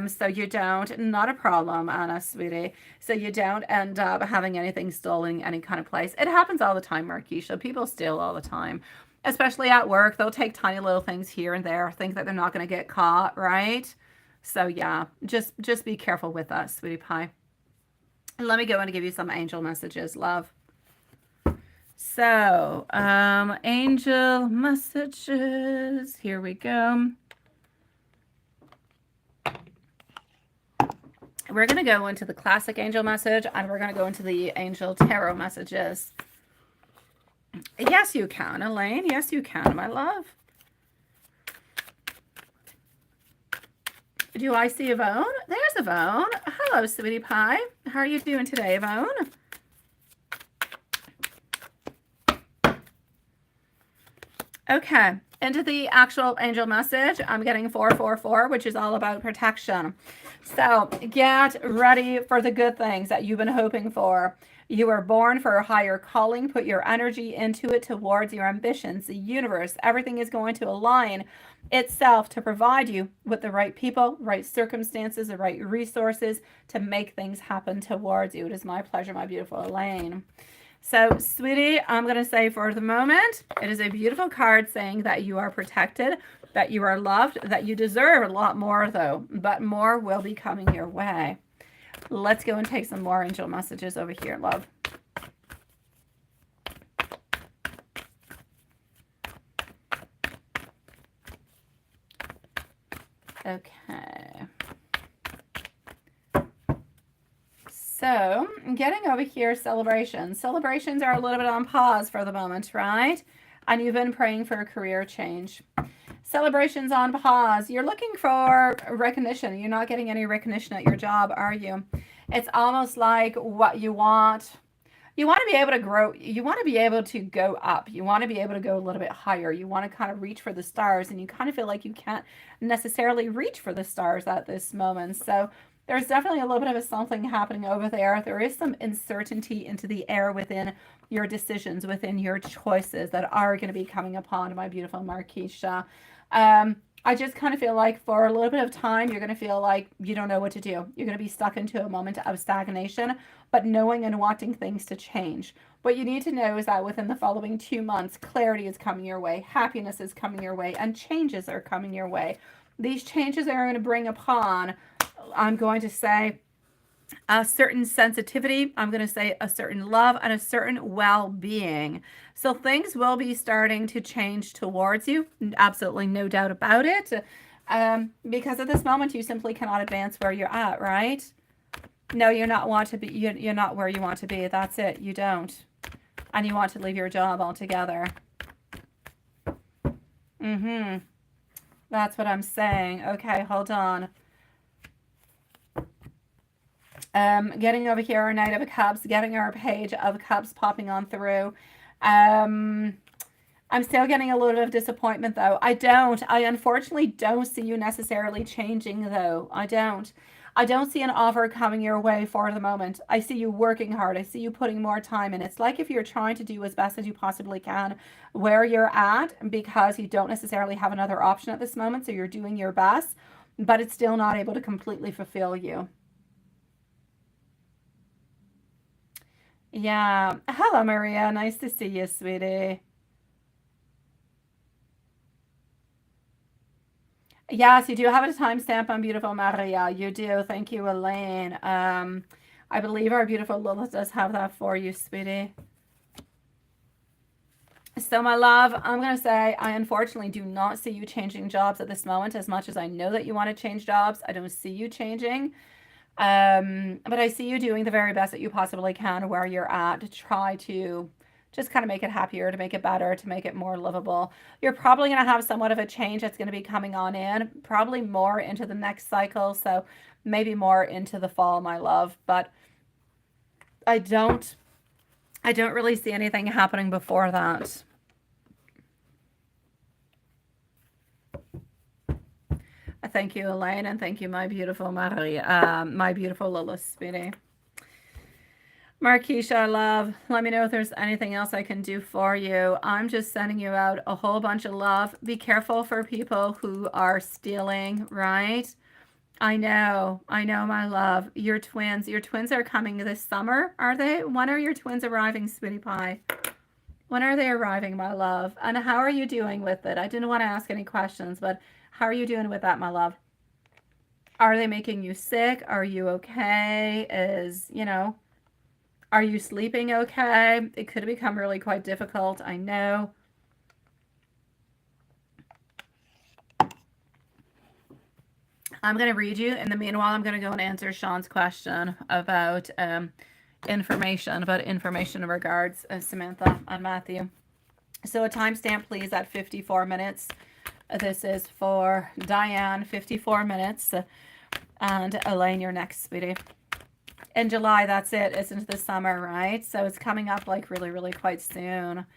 So you don't, not a problem, Anna, sweetie. So you don't end up having anything stolen any kind of place. It happens all the time, Markeisha. People steal all the time, especially at work. They'll take tiny little things here and there, think that they're not going to get caught, right? So yeah, just be careful with us, sweetie pie. Let me go and give you some angel messages, love. So, angel messages. Here we go. We're going to go into the classic angel message, and we're going to go into the angel tarot messages. Yes, you can, Elaine. Yes, you can, my love. Do I see Yvonne? There's Yvonne. Hello, sweetie pie. How are you doing today, Yvonne? Okay, into the actual angel message, I'm getting 444, which is all about protection. So get ready for the good things that you've been hoping for. You were born for a higher calling. Put your energy into it towards your ambitions. The universe, everything is going to align itself to provide you with the right people, right circumstances, the right resources to make things happen towards you. It is my pleasure, my beautiful Elaine. So, sweetie, I'm going to say for the moment, it is a beautiful card saying that you are protected, that you are loved, that you deserve a lot more, though, but more will be coming your way. Let's go and take some more angel messages over here, love. Okay. So, getting over here, celebrations. Celebrations are a little bit on pause for the moment, right? And you've been praying for a career change. Celebrations on pause. You're looking for recognition. You're not getting any recognition at your job, are you? It's almost like what you want. You want to be able to grow. You want to be able to go up. You want to be able to go a little bit higher. You want to kind of reach for the stars, and you kind of feel like you can't necessarily reach for the stars at this moment. So there's definitely a little bit of something happening over there. There is some uncertainty into the air within your decisions, within your choices that are going to be coming upon, my beautiful Markeisha. I just kind of feel like for a little bit of time, you're going to feel like you don't know what to do. You're going to be stuck into a moment of stagnation, but knowing and wanting things to change. What you need to know is that within the following 2 months, clarity is coming your way, happiness is coming your way, and changes are coming your way. These changes are going to bring upon, I'm going to say, a certain sensitivity, I'm going to say a certain love and a certain well-being. So things will be starting to change towards you. Absolutely no doubt about it. Because at this moment, you simply cannot advance where you're at, right? No, you're not you're not where you want to be. That's it. You don't. And you want to leave your job altogether. That's what I'm saying. Okay, hold on. Getting over here our Knight of Cups, getting our Page of Cups popping on through. I'm still getting a little bit of disappointment, though. I unfortunately don't see you necessarily changing, though. I don't see an offer coming your way for the moment. I see you working hard. I see you putting more time in. It's like if you're trying to do as best as you possibly can where you're at, because you don't necessarily have another option at this moment, so you're doing your best, but it's still not able to completely fulfill you. Yeah. Hello, Maria. Nice to see you, sweetie. Yes, you do have a timestamp on beautiful Maria. You do. Thank you, Elaine. I believe our beautiful Lilith does have that for you, sweetie. So, my love, I'm going to say I unfortunately do not see you changing jobs at this moment. As much as I know that you want to change jobs, I don't see you changing. But I see you doing the very best that you possibly can where you're at to try to just kind of make it happier, to make it better, to make it more livable. You're probably going to have somewhat of a change that's going to be coming on in, probably more into the next cycle. So maybe more into the fall, my love. But I don't really see anything happening before that. Thank you, Elaine, and thank you, my beautiful Marie, my beautiful Lilith, sweetie. Marquisha, love, let me know if there's anything else I can do for you. I'm just sending you out a whole bunch of love. Be careful for people who are stealing, right? I know, my love. Your twins are coming this summer, are they? When are your twins arriving, sweetie pie? When are they arriving, my love? And how are you doing with it? I didn't want to ask any questions, but how are you doing with that, my love? Are they making you sick? Are you okay? Are you sleeping okay? It could become really quite difficult, I know. I'm going to read you. In the meanwhile, I'm going to go and answer Sean's question about information in regards Samantha and Matthew. So a timestamp, please, at 54 minutes. This is for Diane, 54 minutes. And Elaine, you're next, sweetie. In July, that's it. It's into the summer, right? So it's coming up like really, really quite soon.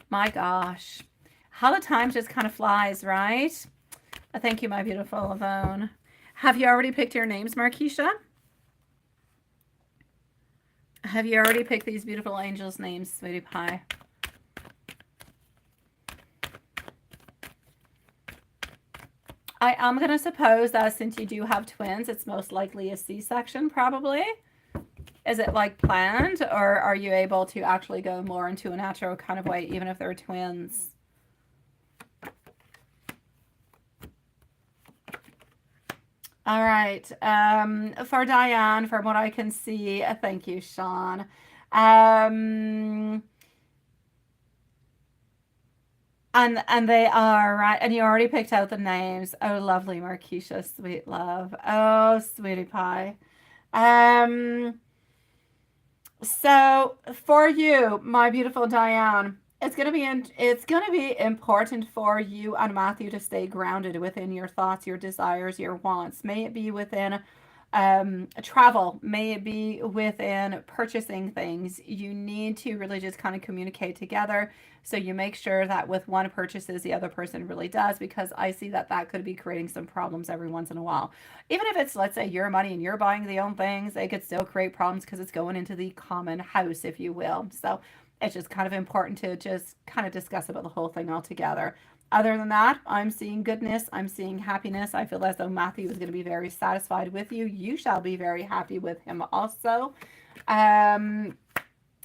My gosh. How the time just kind of flies, right? Thank you, my beautiful Yvonne. Have you already picked your names, Marquisha? Have you already picked these beautiful angels' names, sweetie pie? I am going to suppose that since you do have twins, it's most likely a C-section, probably. Is it like planned, or are you able to actually go more into a natural kind of way, even if they're twins? All right. For Diane, from what I can see, thank you, Sean. And they are, right? And you already picked out the names. Oh, lovely, Marquisha, sweet love. Oh, sweetie pie. So for you, my beautiful Diane, it's gonna be important for you and Matthew to stay grounded within your thoughts, your desires, your wants. May it be within travel, may it be within purchasing things. You need to really just kind of communicate together, so you make sure that with one purchases, the other person really does, because I see that could be creating some problems every once in a while. Even if it's, let's say, your money and you're buying the own things, it could still create problems because it's going into the common house, if you will. So it's just kind of important to just kind of discuss about the whole thing all together. Other than that, I'm seeing goodness. I'm seeing happiness. I feel as though Matthew is going to be very satisfied with you. You shall be very happy with him also.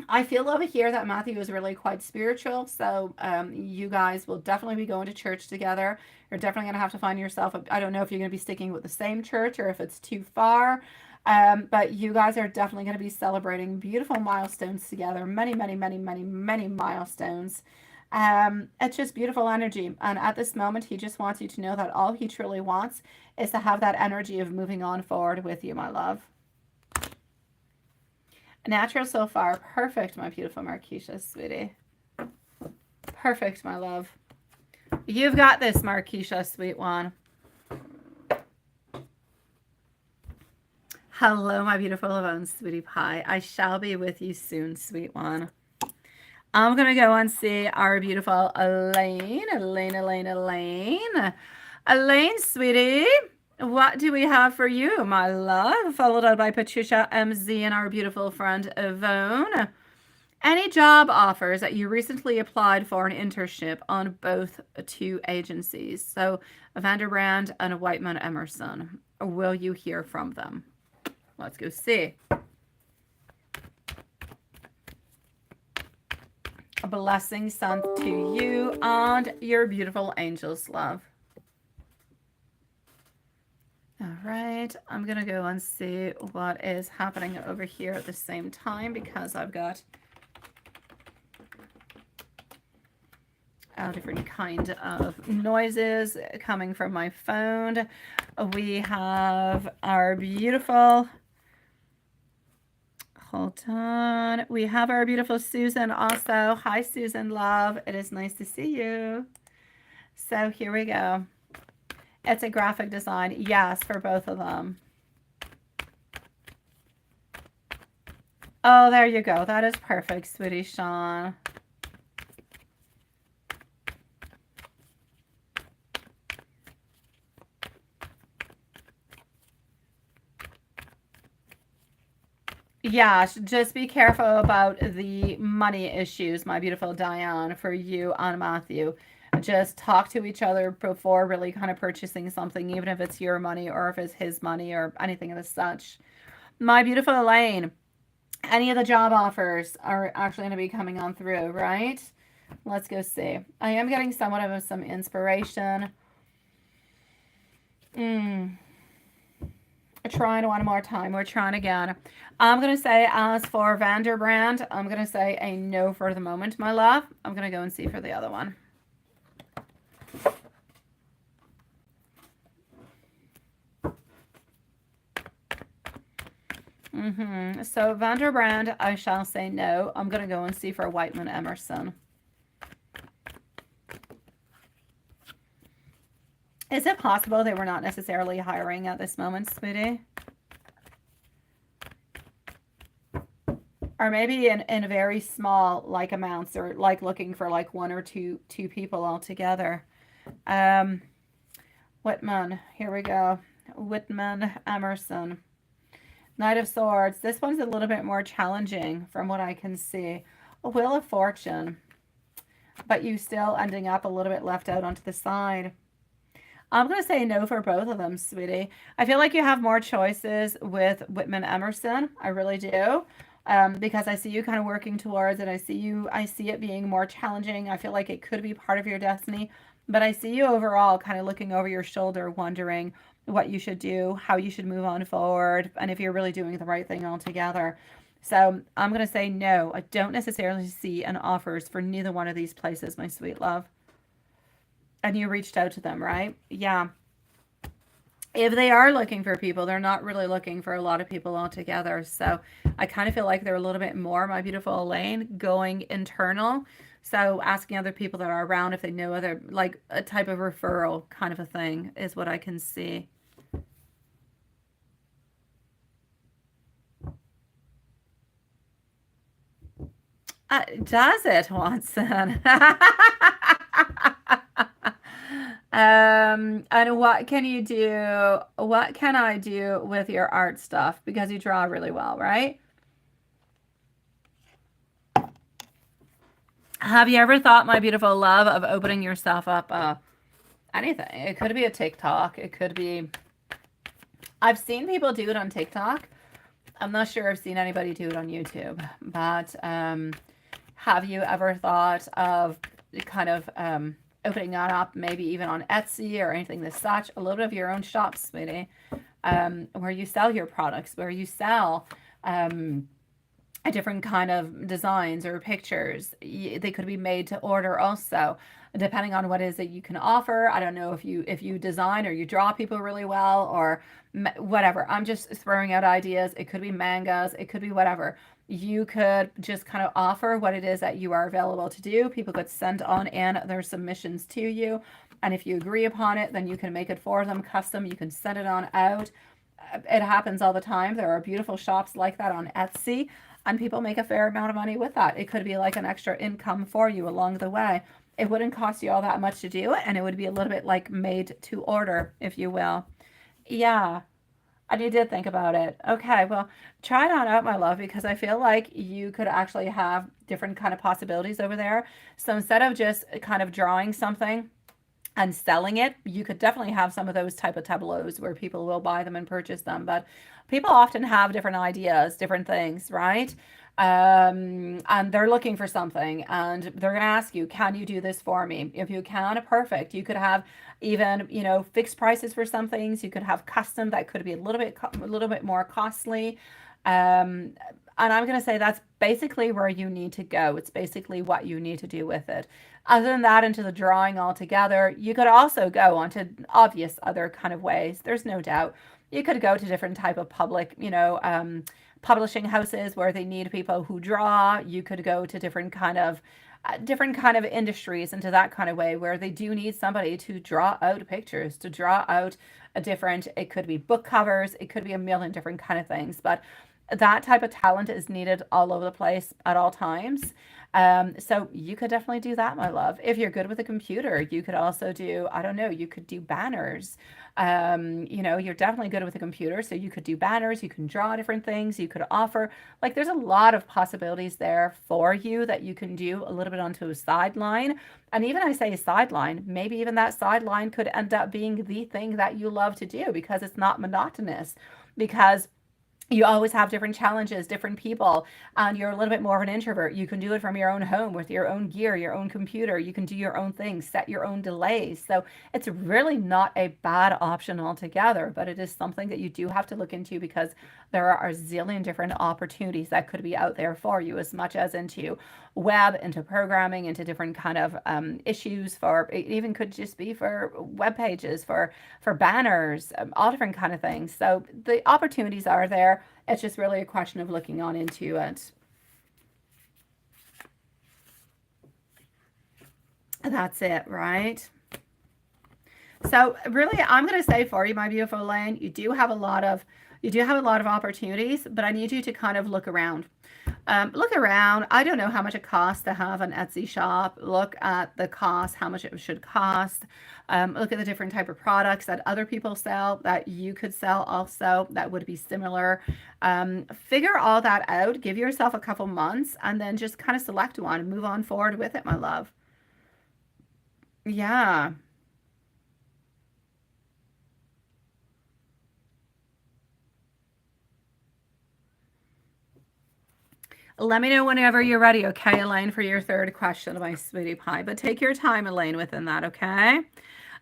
I feel over here that Matthew is really quite spiritual. So you guys will definitely be going to church together. You're definitely going to have to find yourself. I don't know if you're going to be sticking with the same church or if it's too far. But you guys are definitely going to be celebrating beautiful milestones together. Many, many, many, many, many milestones. It's just beautiful energy. And at this moment, he just wants you to know that all he truly wants is to have that energy of moving on forward with you, my love. Natural so far. Perfect, my beautiful Marquesha, sweetie. Perfect, my love. You've got this, Marquesha, sweet one. Hello, my beautiful Yvonne, sweetie pie. I shall be with you soon, sweet one. I'm going to go and see our beautiful Elaine. Elaine, sweetie. What do we have for you, my love? Followed out by Patricia MZ and our beautiful friend Yvonne. Any job offers that you recently applied for an internship on both two agencies, so Vanderbrand and Whiteman Emerson, will you hear from them? Let's go see. A blessing sent to you and your beautiful angels, love. All right, I'm going to go and see what is happening over here at the same time because I've got a different kind of noises coming from my phone. We have our beautiful, hold on, we have our beautiful Susan also. Hi, Susan, love. It is nice to see you. So here we go. It's a graphic design. Yes, for both of them. Oh, there you go. That is perfect, sweetie Sean. Yeah, just be careful about the money issues, my beautiful Diane, for you and Matthew. Just talk to each other before really kind of purchasing something, even if it's your money or if it's his money or anything of such. My beautiful Elaine, any of the job offers are actually going to be coming on through, right? Let's go see. I am getting somewhat of some inspiration. Trying one more time. We're trying again. I'm going to say, as for Vanderbrand, I'm going to say a no for the moment, my love. I'm going to go and see for the other one. So Vanderbrand, I shall say no. I'm going to go and see for Whiteman Emerson. Is it possible they were not necessarily hiring at this moment, sweetie? Or maybe in very small like amounts, or like looking for like one or two people altogether. Whitman, here we go. Whitman Emerson. Knight of Swords. This one's a little bit more challenging from what I can see. A Wheel of Fortune. But you still ending up a little bit left out onto the side. I'm going to say no for both of them, sweetie. I feel like you have more choices with Whitman Emerson. I really do. Because I see you kind of working towards it. I see it being more challenging. I feel like it could be part of your destiny. But I see you overall kind of looking over your shoulder, wondering what you should do, how you should move on forward, and if you're really doing the right thing altogether. So I'm going to say no. I don't necessarily see an offers for neither one of these places, my sweet love. And you reached out to them, right? Yeah. If they are looking for people, they're not really looking for a lot of people altogether. So I kind of feel like they're a little bit more, my beautiful Elaine, going internal. So asking other people that are around if they know other, like a type of referral kind of a thing is what I can see. Does it, Watson? And what can you do? What can I do with your art stuff? Because you draw really well, right? Have you ever thought, my beautiful love, of opening yourself up anything? It could be a TikTok. It could be... I've seen people do it on TikTok. I'm not sure I've seen anybody do it on YouTube, but have you ever thought of kind of opening that up, maybe even on Etsy or anything as such, a little bit of your own shop, sweetie, where you sell your products, where you sell a different kind of designs or pictures. They could be made to order also, depending on what it is that you can offer. I don't know if you design or you draw people really well or whatever. I'm just throwing out ideas. It could be mangas. It could be whatever. You could just kind of offer what it is that you are available to do. People could send on in their submissions to you. And if you agree upon it, then you can make it for them custom. You can send it on out. It happens all the time. There are beautiful shops like that on Etsy, and people make a fair amount of money with that. It could be like an extra income for you along the way. It wouldn't cost you all that much to do it, and it would be a little bit like made to order, if you will. Yeah. And you did think about it. Okay, well, try it on out, my love, because I feel like you could actually have different kind of possibilities over there. So instead of just kind of drawing something and selling it, you could definitely have some of those type of tableaus where people will buy them and purchase them. But people often have different ideas, different things, right? And they're looking for something, and they're going to ask you, can you do this for me? If you can, perfect. You could have even, fixed prices for some things. You could have custom that could be a little bit more costly. And I'm going to say that's basically where you need to go. It's basically what you need to do with it. Other than that, into the drawing altogether, you could also go onto obvious other kind of ways. There's no doubt. You could go to different type of public, publishing houses where they need people who draw. You could go to different kind of industries into that kind of way where they do need somebody to draw out pictures, to draw out it could be book covers, it could be a million different kind of things, but that type of talent is needed all over the place at all times. So you could definitely do that, my love. If you're good with a computer, you could also do, I don't know, you could do banners. You're definitely good with a computer, so you could do banners, you can draw different things, you could offer, like there's a lot of possibilities there for you that you can do a little bit onto a sideline. And even I say sideline, maybe even that sideline could end up being the thing that you love to do because it's not monotonous, because you always have different challenges, different people, and you're a little bit more of an introvert. You can do it from your own home with your own gear, your own computer. You can do your own things, set your own delays. So it's really not a bad option altogether, but it is something that you do have to look into because there are a zillion different opportunities that could be out there for you, as much as into web, into programming, into different kind of issues for, it even could just be for web pages, for banners, all different kind of things. So the opportunities are there. It's just really a question of looking on into it. That's it, right? So really, I'm going to say for you, my beautiful Elaine, you do have a lot of opportunities, but I need you to kind of look around. Look around. I don't know how much it costs to have an Etsy shop. Look at the cost, how much it should cost. Look at the different type of products that other people sell that you could sell also that would be similar. Figure all that out. Give yourself a couple months and then just kind of select one and move on forward with it, my love. Yeah. Let me know whenever you're ready, okay, Elaine, for your third question, my sweetie pie. But take your time, Elaine, within that, okay?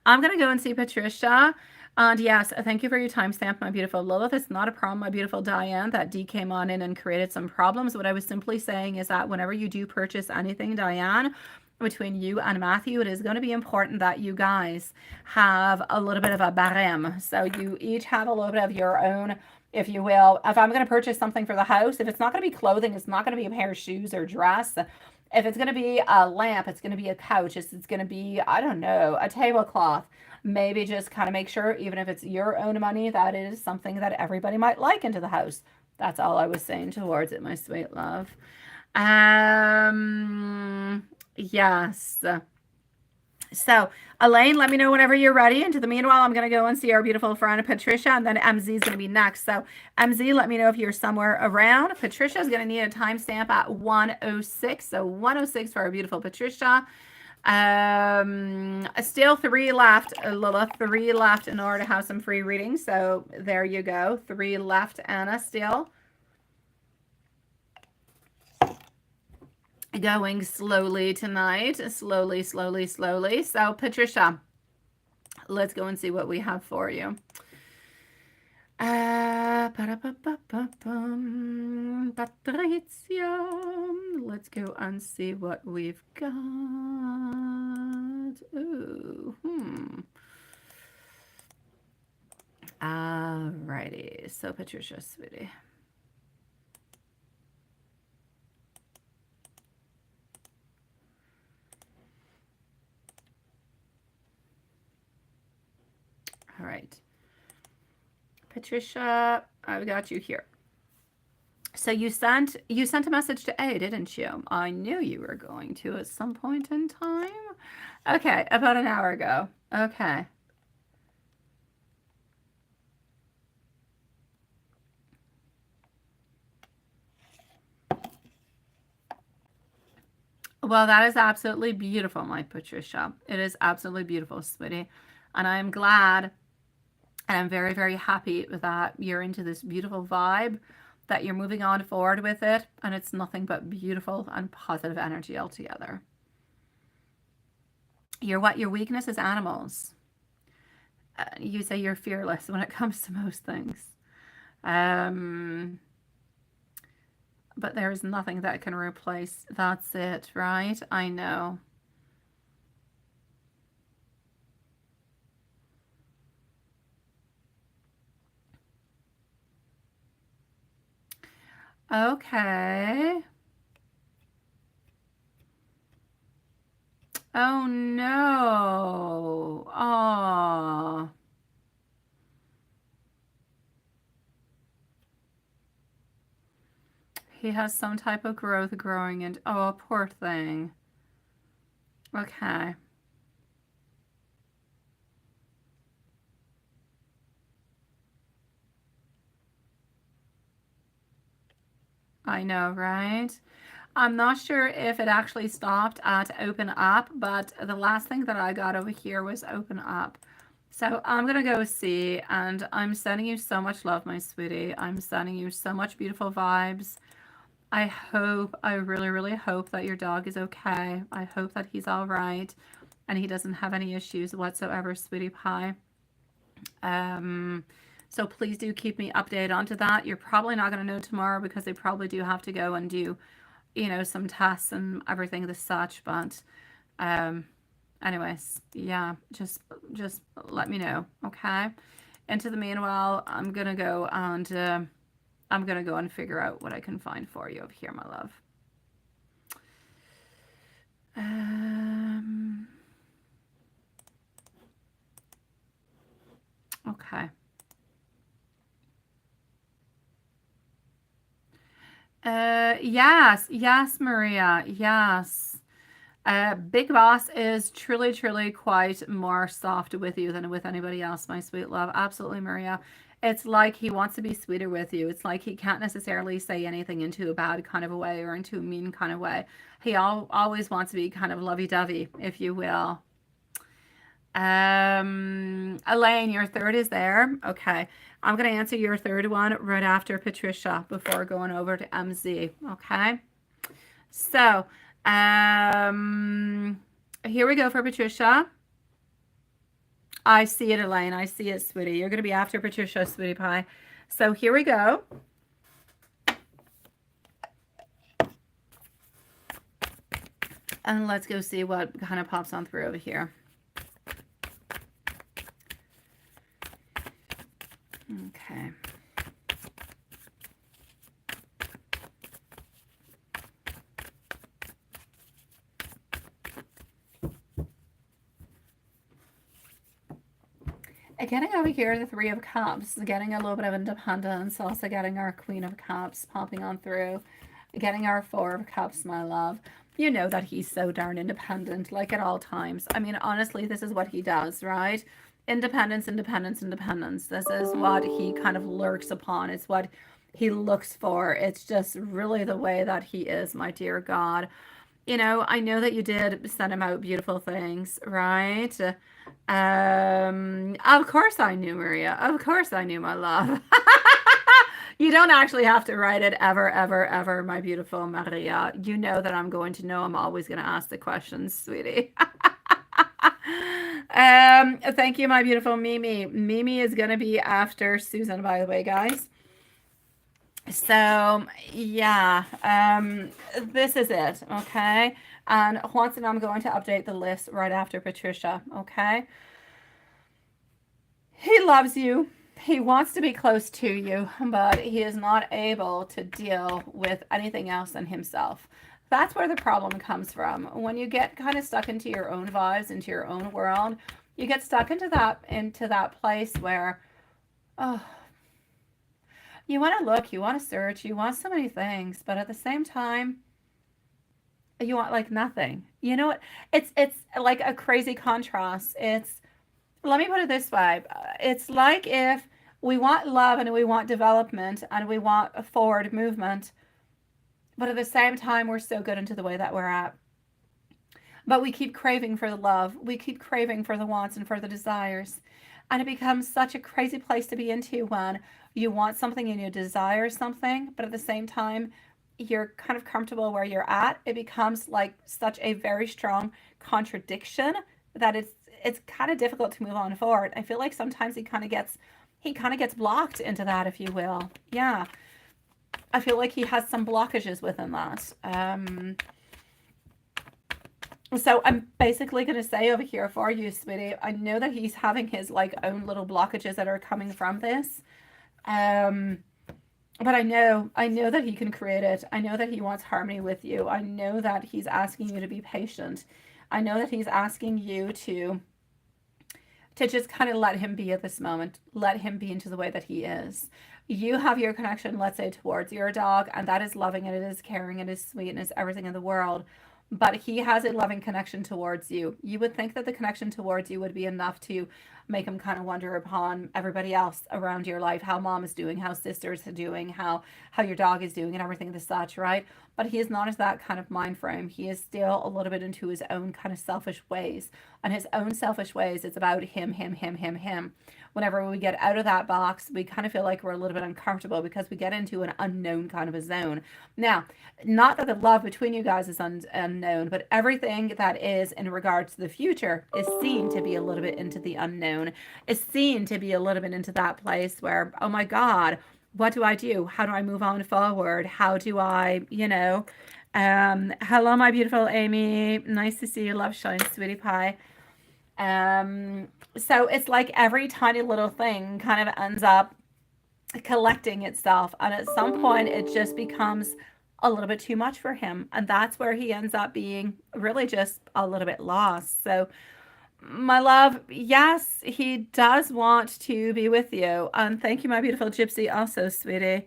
I'm going to go and see Patricia. And yes, thank you for your timestamp, my beautiful Lilith. It's not a problem, my beautiful Diane, that D came on in and created some problems. What I was simply saying is that whenever you do purchase anything, Diane, between you and Matthew, it is going to be important that you guys have a little bit of a barème. So you each have a little bit of your own, if you will. If I'm going to purchase something for the house, if it's not going to be clothing, it's not going to be a pair of shoes or dress. If it's going to be a lamp, it's going to be a couch, it's going to be, I don't know, a tablecloth. Maybe just kind of make sure, even if it's your own money, that it is something that everybody might like into the house. That's all I was saying towards it, my sweet love. Yes. So, Elaine, let me know whenever you're ready. And to the meanwhile, I'm going to go and see our beautiful friend Patricia, and then MZ is going to be next. So, MZ, let me know if you're somewhere around. Patricia is going to need a timestamp at 1:06. So, 1:06 for our beautiful Patricia. Still 3 left, Lilith. 3 left in order to have some free readings. So, there you go. 3 left, Anna, still. going slowly tonight. Slowly, slowly, slowly. So, Patricia, let's go and see what we have for you. Patricia, let's go and see what we've got. Ooh, Alrighty, so Patricia, sweetie. All right. Patricia, I've got you here. So you sent a message to A, didn't you? I knew you were going to at some point in time. Okay, about an hour ago. Okay. Well, that is absolutely beautiful, my Patricia. It is absolutely beautiful, sweetie. And I'm glad and I'm very, very happy that you're into this beautiful vibe, that you're moving on forward with it, and it's nothing but beautiful and positive energy altogether. Your weakness is animals. You say you're fearless when it comes to most things. But there's nothing that can replace, that's it, right? I know. Okay. Oh no. Oh. He has some type of growth growing and oh, poor thing. Okay. I know, right? I'm not sure if it actually stopped at open up, but the last thing that I got over here was open up. So I'm going to go see, and I'm sending you so much love, my sweetie. I'm sending you so much beautiful vibes. I really, really hope that your dog is okay. I hope that he's all right and he doesn't have any issues whatsoever, sweetie pie. So please do keep me updated onto that. You're probably not going to know tomorrow because they probably do have to go and do, you know, some tests and everything the such, but anyways, yeah, just let me know, okay? Into the meanwhile, I'm gonna go and figure out what I can find for you over here, my love. Okay. Yes, Maria, yes. Big Boss is truly, truly quite more soft with you than with anybody else, my sweet love. Absolutely, Maria. It's like he wants to be sweeter with you. It's like he can't necessarily say anything into a bad kind of a way or into a mean kind of way. He always wants to be kind of lovey-dovey, if you will. Elaine, your third is there. Okay. I'm going to answer your third one right after Patricia before going over to MZ. Okay. So, here we go for Patricia. I see it, Elaine. I see it, sweetie. You're going to be after Patricia, sweetie pie. So here we go. And let's go see what kind of pops on through over here. Okay. Getting over here, the Three of Cups, getting a little bit of independence, also getting our Queen of Cups popping on through, getting our Four of Cups, my love. You know that he's so darn independent, like at all times. I mean, honestly, this is what he does, right? Independence, independence, independence. This is what he kind of lurks upon. It's what he looks for. It's just really the way that he is, my dear God. You know, I know that you did send him out beautiful things, right? Of course I knew, Maria. Of course I knew, my love. You don't actually have to write it ever, ever, ever, my beautiful Maria. You know that I'm going to know. I'm always going to ask the questions, sweetie. Thank you, my beautiful Mimi. Mimi is going to be after Susan, by the way, guys. So, yeah, this is it, okay? And once I'm going to update the list right after Patricia, okay? He loves you. He wants to be close to you, but he is not able to deal with anything else than himself. That's where the problem comes from. When you get kind of stuck into your own vibes, into your own world, you get stuck into that place where, oh, you want to look, you want to search, you want so many things, but at the same time, you want like nothing. You know what? It's like a crazy contrast. Let me put it this way. It's like if we want love and we want development and we want a forward movement, but at the same time, we're so good into the way that we're at. But we keep craving for the love. We keep craving for the wants and for the desires. And it becomes such a crazy place to be into when you want something and you desire something, but at the same time, you're kind of comfortable where you're at. It becomes like such a very strong contradiction that it's kind of difficult to move on forward. I feel like sometimes he kind of gets blocked into that, if you will. Yeah. I feel like he has some blockages within that. So I'm basically going to say over here for you, sweetie, I know that he's having his like own little blockages that are coming from this. But I know that he can create it. I know that he wants harmony with you. I know that he's asking you to be patient. I know that he's asking you to just kind of let him be at this moment. Let him be into the way that he is. You have your connection, let's say, towards your dog, and that is loving and it is caring and it is sweet and it's everything in the world. But he has a loving connection towards you. You would think that the connection towards you would be enough to make him kind of wonder upon everybody else around your life, how mom is doing, how sisters are doing, how your dog is doing and everything as such, right? But he is not as that kind of mind frame. He is still a little bit into his own kind of selfish ways. And his own selfish ways, it's about him. Whenever we get out of that box, we kind of feel like we're a little bit uncomfortable because we get into an unknown kind of a zone. Now, not that the love between you guys is unknown, but everything that is in regards to the future is seen to be a little bit into the unknown, is seen to be a little bit into that place where, oh my God, what do I do? How do I move on forward? How do I, hello, my beautiful Amy. Nice to see you. Love shine, sweetie pie. So it's like every tiny little thing kind of ends up collecting itself. And at some point, it just becomes a little bit too much for him. And that's where he ends up being really just a little bit lost. So, my love, yes, he does want to be with you. And thank you, my beautiful gypsy, also, sweetie.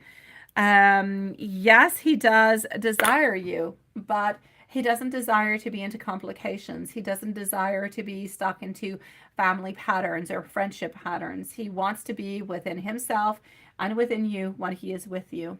Yes, he does desire you, but he doesn't desire to be into complications. He doesn't desire to be stuck into family patterns or friendship patterns. He wants to be within himself and within you when he is with you.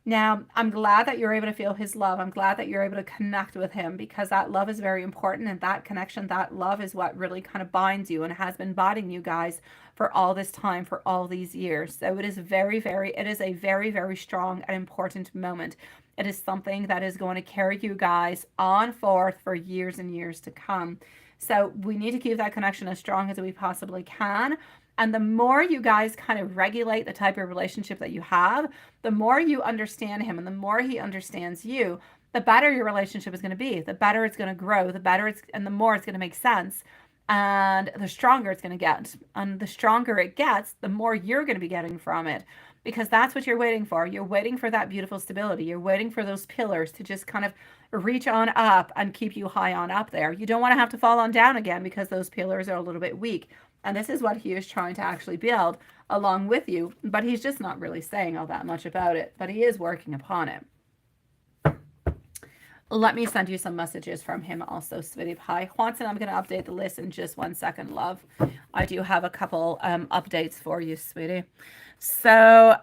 Now, I'm glad that you're able to feel his love. I'm glad that you're able to connect with him because that love is very important. And that connection, that love is what really kind of binds you and has been binding you guys for all this time, for all these years. So it is a very, very strong and important moment. It is something that is going to carry you guys on forth for years and years to come. So we need to keep that connection as strong as we possibly can. And the more you guys kind of regulate the type of relationship that you have, the more you understand him and the more he understands you, the better your relationship is going to be. The better it's going to grow, and the more it's going to make sense. And the stronger it's going to get. And the stronger it gets, the more you're going to be getting from it. Because that's what you're waiting for. You're waiting for that beautiful stability. You're waiting for those pillars to just kind of reach on up and keep you high on up there. You don't want to have to fall on down again because those pillars are a little bit weak. And this is what he is trying to actually build along with you. But he's just not really saying all that much about it. But he is working upon it. Let me send you some messages from him also, sweetie pie. Juanson, I'm going to update the list in just 1 second, love. I do have a couple updates for you, sweetie. So,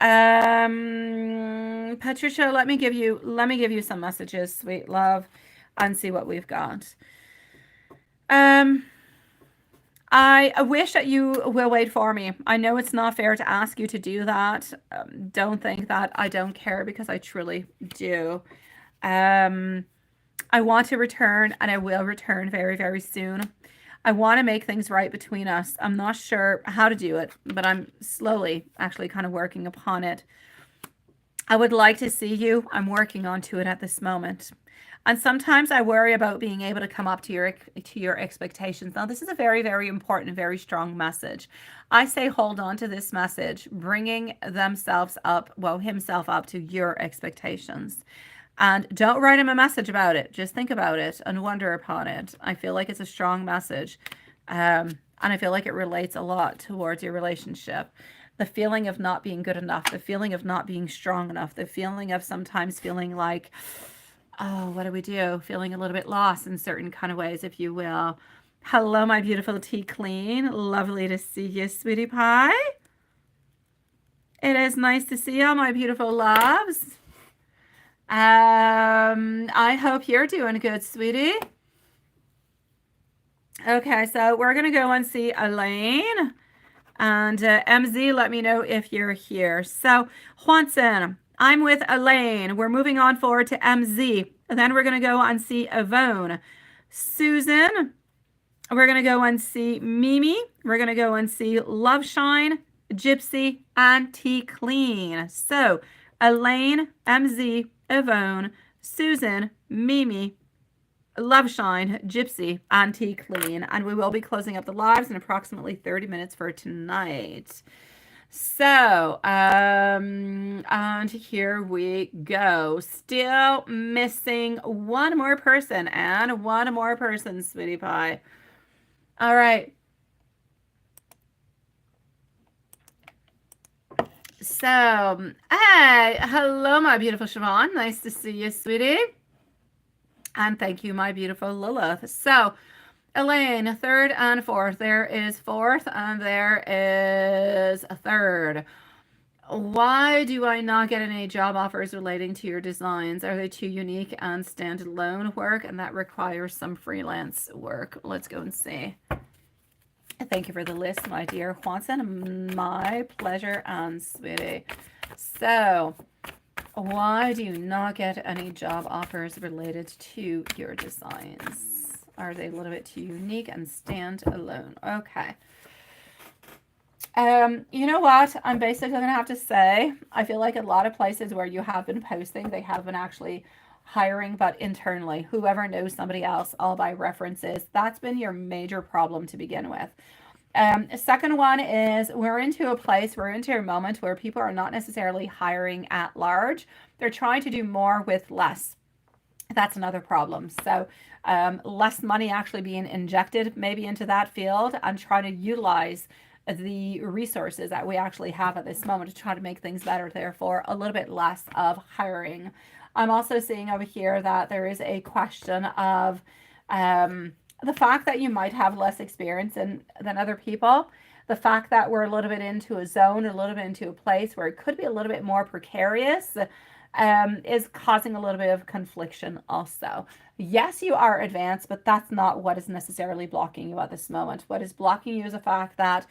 Patricia, let me give you some messages, sweet love, and see what we've got. I wish that you will wait for me. I know it's not fair to ask you to do that. Don't think that I don't care, because I truly do. Um, I want to return, and I will return very, very soon. I want to make things right between us. I'm not sure how to do it, but I'm slowly actually kind of working upon it. I would like to see you. I'm working onto it at this moment. And sometimes I worry about being able to come up to your expectations. Now, this is a very, very important, very strong message. I say hold on to this message, bringing themselves up, well, himself up to your expectations. And don't write him a message about it. Just think about it and wonder upon it. I feel like it's a strong message. And I feel like it relates a lot towards your relationship. The feeling of not being good enough, the feeling of not being strong enough, the feeling of sometimes feeling like, oh, what do we do? Feeling a little bit lost in certain kind of ways, if you will. Hello, my beautiful tea clean. Lovely to see you, sweetie pie. It is nice to see you, my beautiful loves. I hope you're doing good, sweetie. Okay, so we're going to go and see Elaine. And MZ, let me know if you're here. So, Juanson, I'm with Elaine. We're moving on forward to MZ. And then we're going to go and see Yvonne. Susan, we're going to go and see Mimi. We're going to go and see Love Shine, Gypsy, and Tea Clean. So, Elaine, MZ, Yvonne, Susan, Mimi, Love Shine, Gypsy, and Tea Clean. And we will be closing up the lives in approximately 30 minutes for tonight. So, and here we go. Still missing one more person, and one more person, sweetie pie. All right. So, hey, hello, my beautiful Siobhan. Nice to see you, sweetie. And thank you, my beautiful Lilith. So, Elaine, third and fourth. There is fourth and there is a third. Why do I not get any job offers relating to your designs? Are they too unique and standalone work, and that requires some freelance work? Let's go and see. Thank you for the list, my dear Juanson. My pleasure, and sweetie. So, why do you not get any job offers related to your designs? Are they a little bit too unique and stand alone? Okay. You know what? I'm basically going to have to say, I feel like a lot of places where you have been posting, they have been actually hiring, but internally, whoever knows somebody else, all by references. That's been your major problem to begin with. Second one is we're into a moment where people are not necessarily hiring at large. They're trying to do more with less. That's another problem. So less money actually being injected maybe into that field, and trying to utilize the resources that we actually have at this moment to try to make things better, therefore a little bit less of hiring. I'm also seeing over here that there is a question of the fact that you might have less experience than other people, the fact that we're a little bit into a zone, a little bit into a place where it could be a little bit more precarious, is causing a little bit of confliction also. Yes, you are advanced, but that's not what is necessarily blocking you at this moment. What is blocking you is the fact that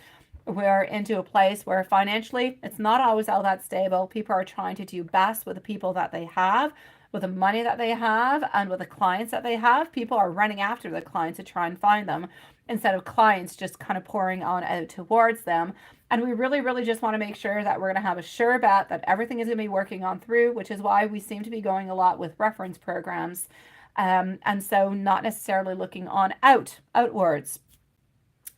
we're into a place where financially it's not always all that stable. People are trying to do best with the people that they have, with the money that they have, and with the clients that they have. People are running after the clients to try and find them, instead of clients just kind of pouring on out towards them. And we really, really just want to make sure that we're going to have a sure bet that everything is going to be working on through, which is why we seem to be going a lot with reference programs. And so not necessarily looking on outwards.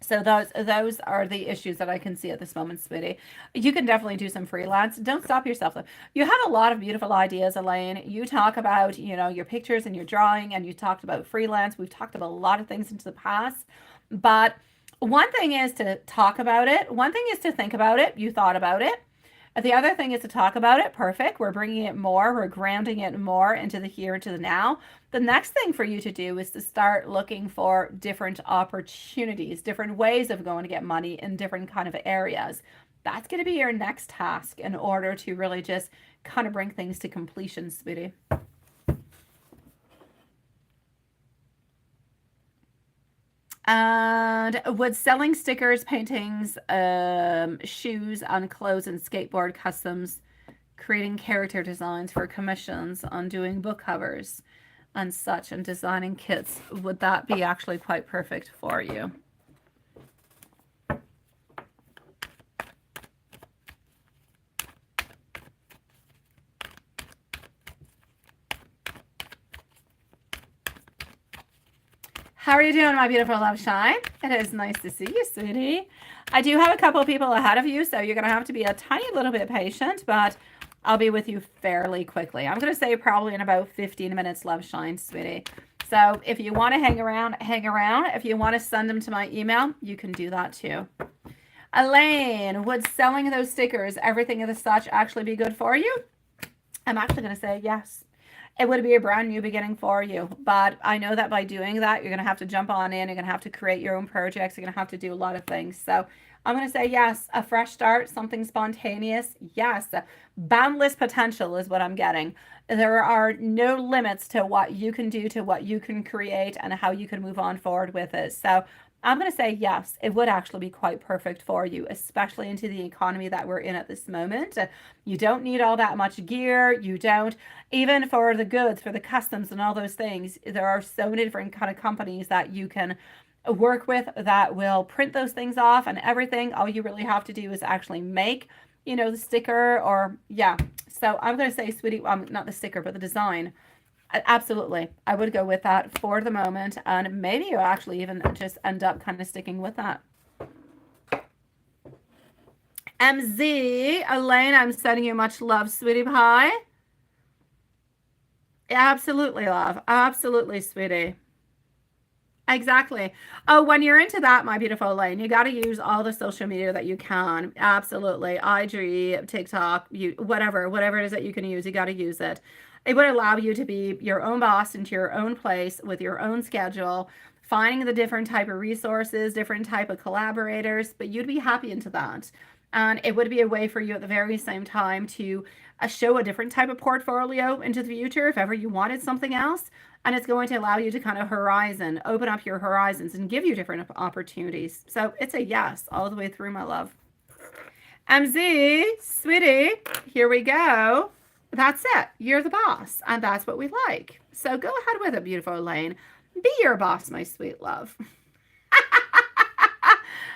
So those are the issues that I can see at this moment, sweetie. You can definitely do some freelance. Don't stop yourself, though. You have a lot of beautiful ideas, Elaine. You talk about, your pictures and your drawing, and you talked about freelance. We've talked about a lot of things into the past. But one thing is to talk about it. One thing is to think about it. You thought about it. The other thing is to talk about it. Perfect. We're bringing it more. We're grounding it more into the here, into the now. The next thing for you to do is to start looking for different opportunities, different ways of going to get money in different kind of areas. That's going to be your next task in order to really just kind of bring things to completion, sweetie. And would selling stickers, paintings, shoes on clothes and skateboard customs, creating character designs for commissions on doing book covers and such, and designing kits, would that be actually quite perfect for you? How are you doing, my beautiful love shine? It is nice to see you, sweetie. I do have a couple of people ahead of you, so you're going to have to be a tiny little bit patient, but I'll be with you fairly quickly. I'm going to say probably in about 15 minutes, love shine, sweetie. So if you want to hang around, hang around. If you want to send them to my email, you can do that too. Elaine, would selling those stickers, everything of the such, actually be good for you? I'm actually going to say yes. It would be a brand new beginning for you. But I know that by doing that, you're going to have to jump on in. You're going to have to create your own projects. You're going to have to do a lot of things. So I'm going to say yes. A fresh start, something spontaneous. Yes. Boundless potential is what I'm getting. There are no limits to what you can do, to what you can create, and how you can move on forward with it. So I'm going to say yes, it would actually be quite perfect for you, especially into the economy that we're in at this moment. You don't need all that much gear. You don't, even for the goods, for the customs and all those things, there are so many different kind of companies that you can work with that will print those things off and everything. All you really have to do is actually make, you know, the sticker or, yeah. So I'm going to say, sweetie, not the sticker, but the design. Absolutely. I would go with that for the moment. And maybe you actually even just end up kind of sticking with that. MZ, Elaine, I'm sending you much love, sweetie pie. Absolutely, love. Absolutely, sweetie. Exactly. Oh, when you're into that, my beautiful Elaine, you got to use all the social media that you can. Absolutely. IG, TikTok, whatever it is that you can use, you got to use it. It would allow you to be your own boss into your own place with your own schedule, finding the different type of resources, different type of collaborators, but you'd be happy into that. And it would be a way for you at the very same time to show a different type of portfolio into the future if ever you wanted something else. And it's going to allow you to kind of open up your horizons and give you different opportunities. So it's a yes all the way through, my love. MZ, sweetie, here we go. That's it. You're the boss, and that's what we like. So go ahead with it, beautiful Elaine. Be your boss, my sweet love.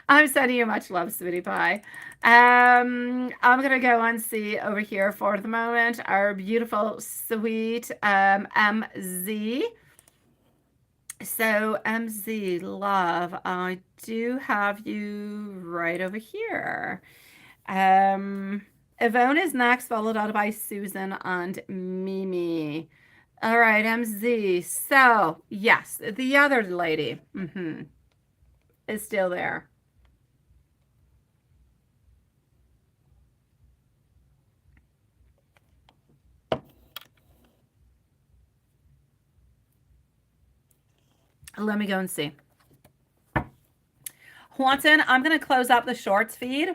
I'm sending you much love, sweetie pie. I'm going to go and see over here for the moment our beautiful, sweet MZ. So, MZ, love, I do have you right over here. Yvonne is next, followed out by Susan and Mimi. All right, MZ. So, yes, the other lady is still there. Let me go and see. Juanton, I'm going to close up the shorts feed.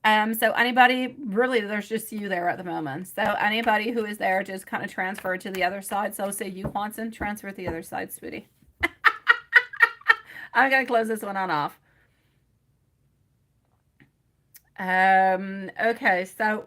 So anybody, really, there's just you there at the moment. So anybody who is there, just kind of transfer to the other side. So say you, Juanton, transfer to the other side, sweetie. I'm going to close this one on off. Okay, so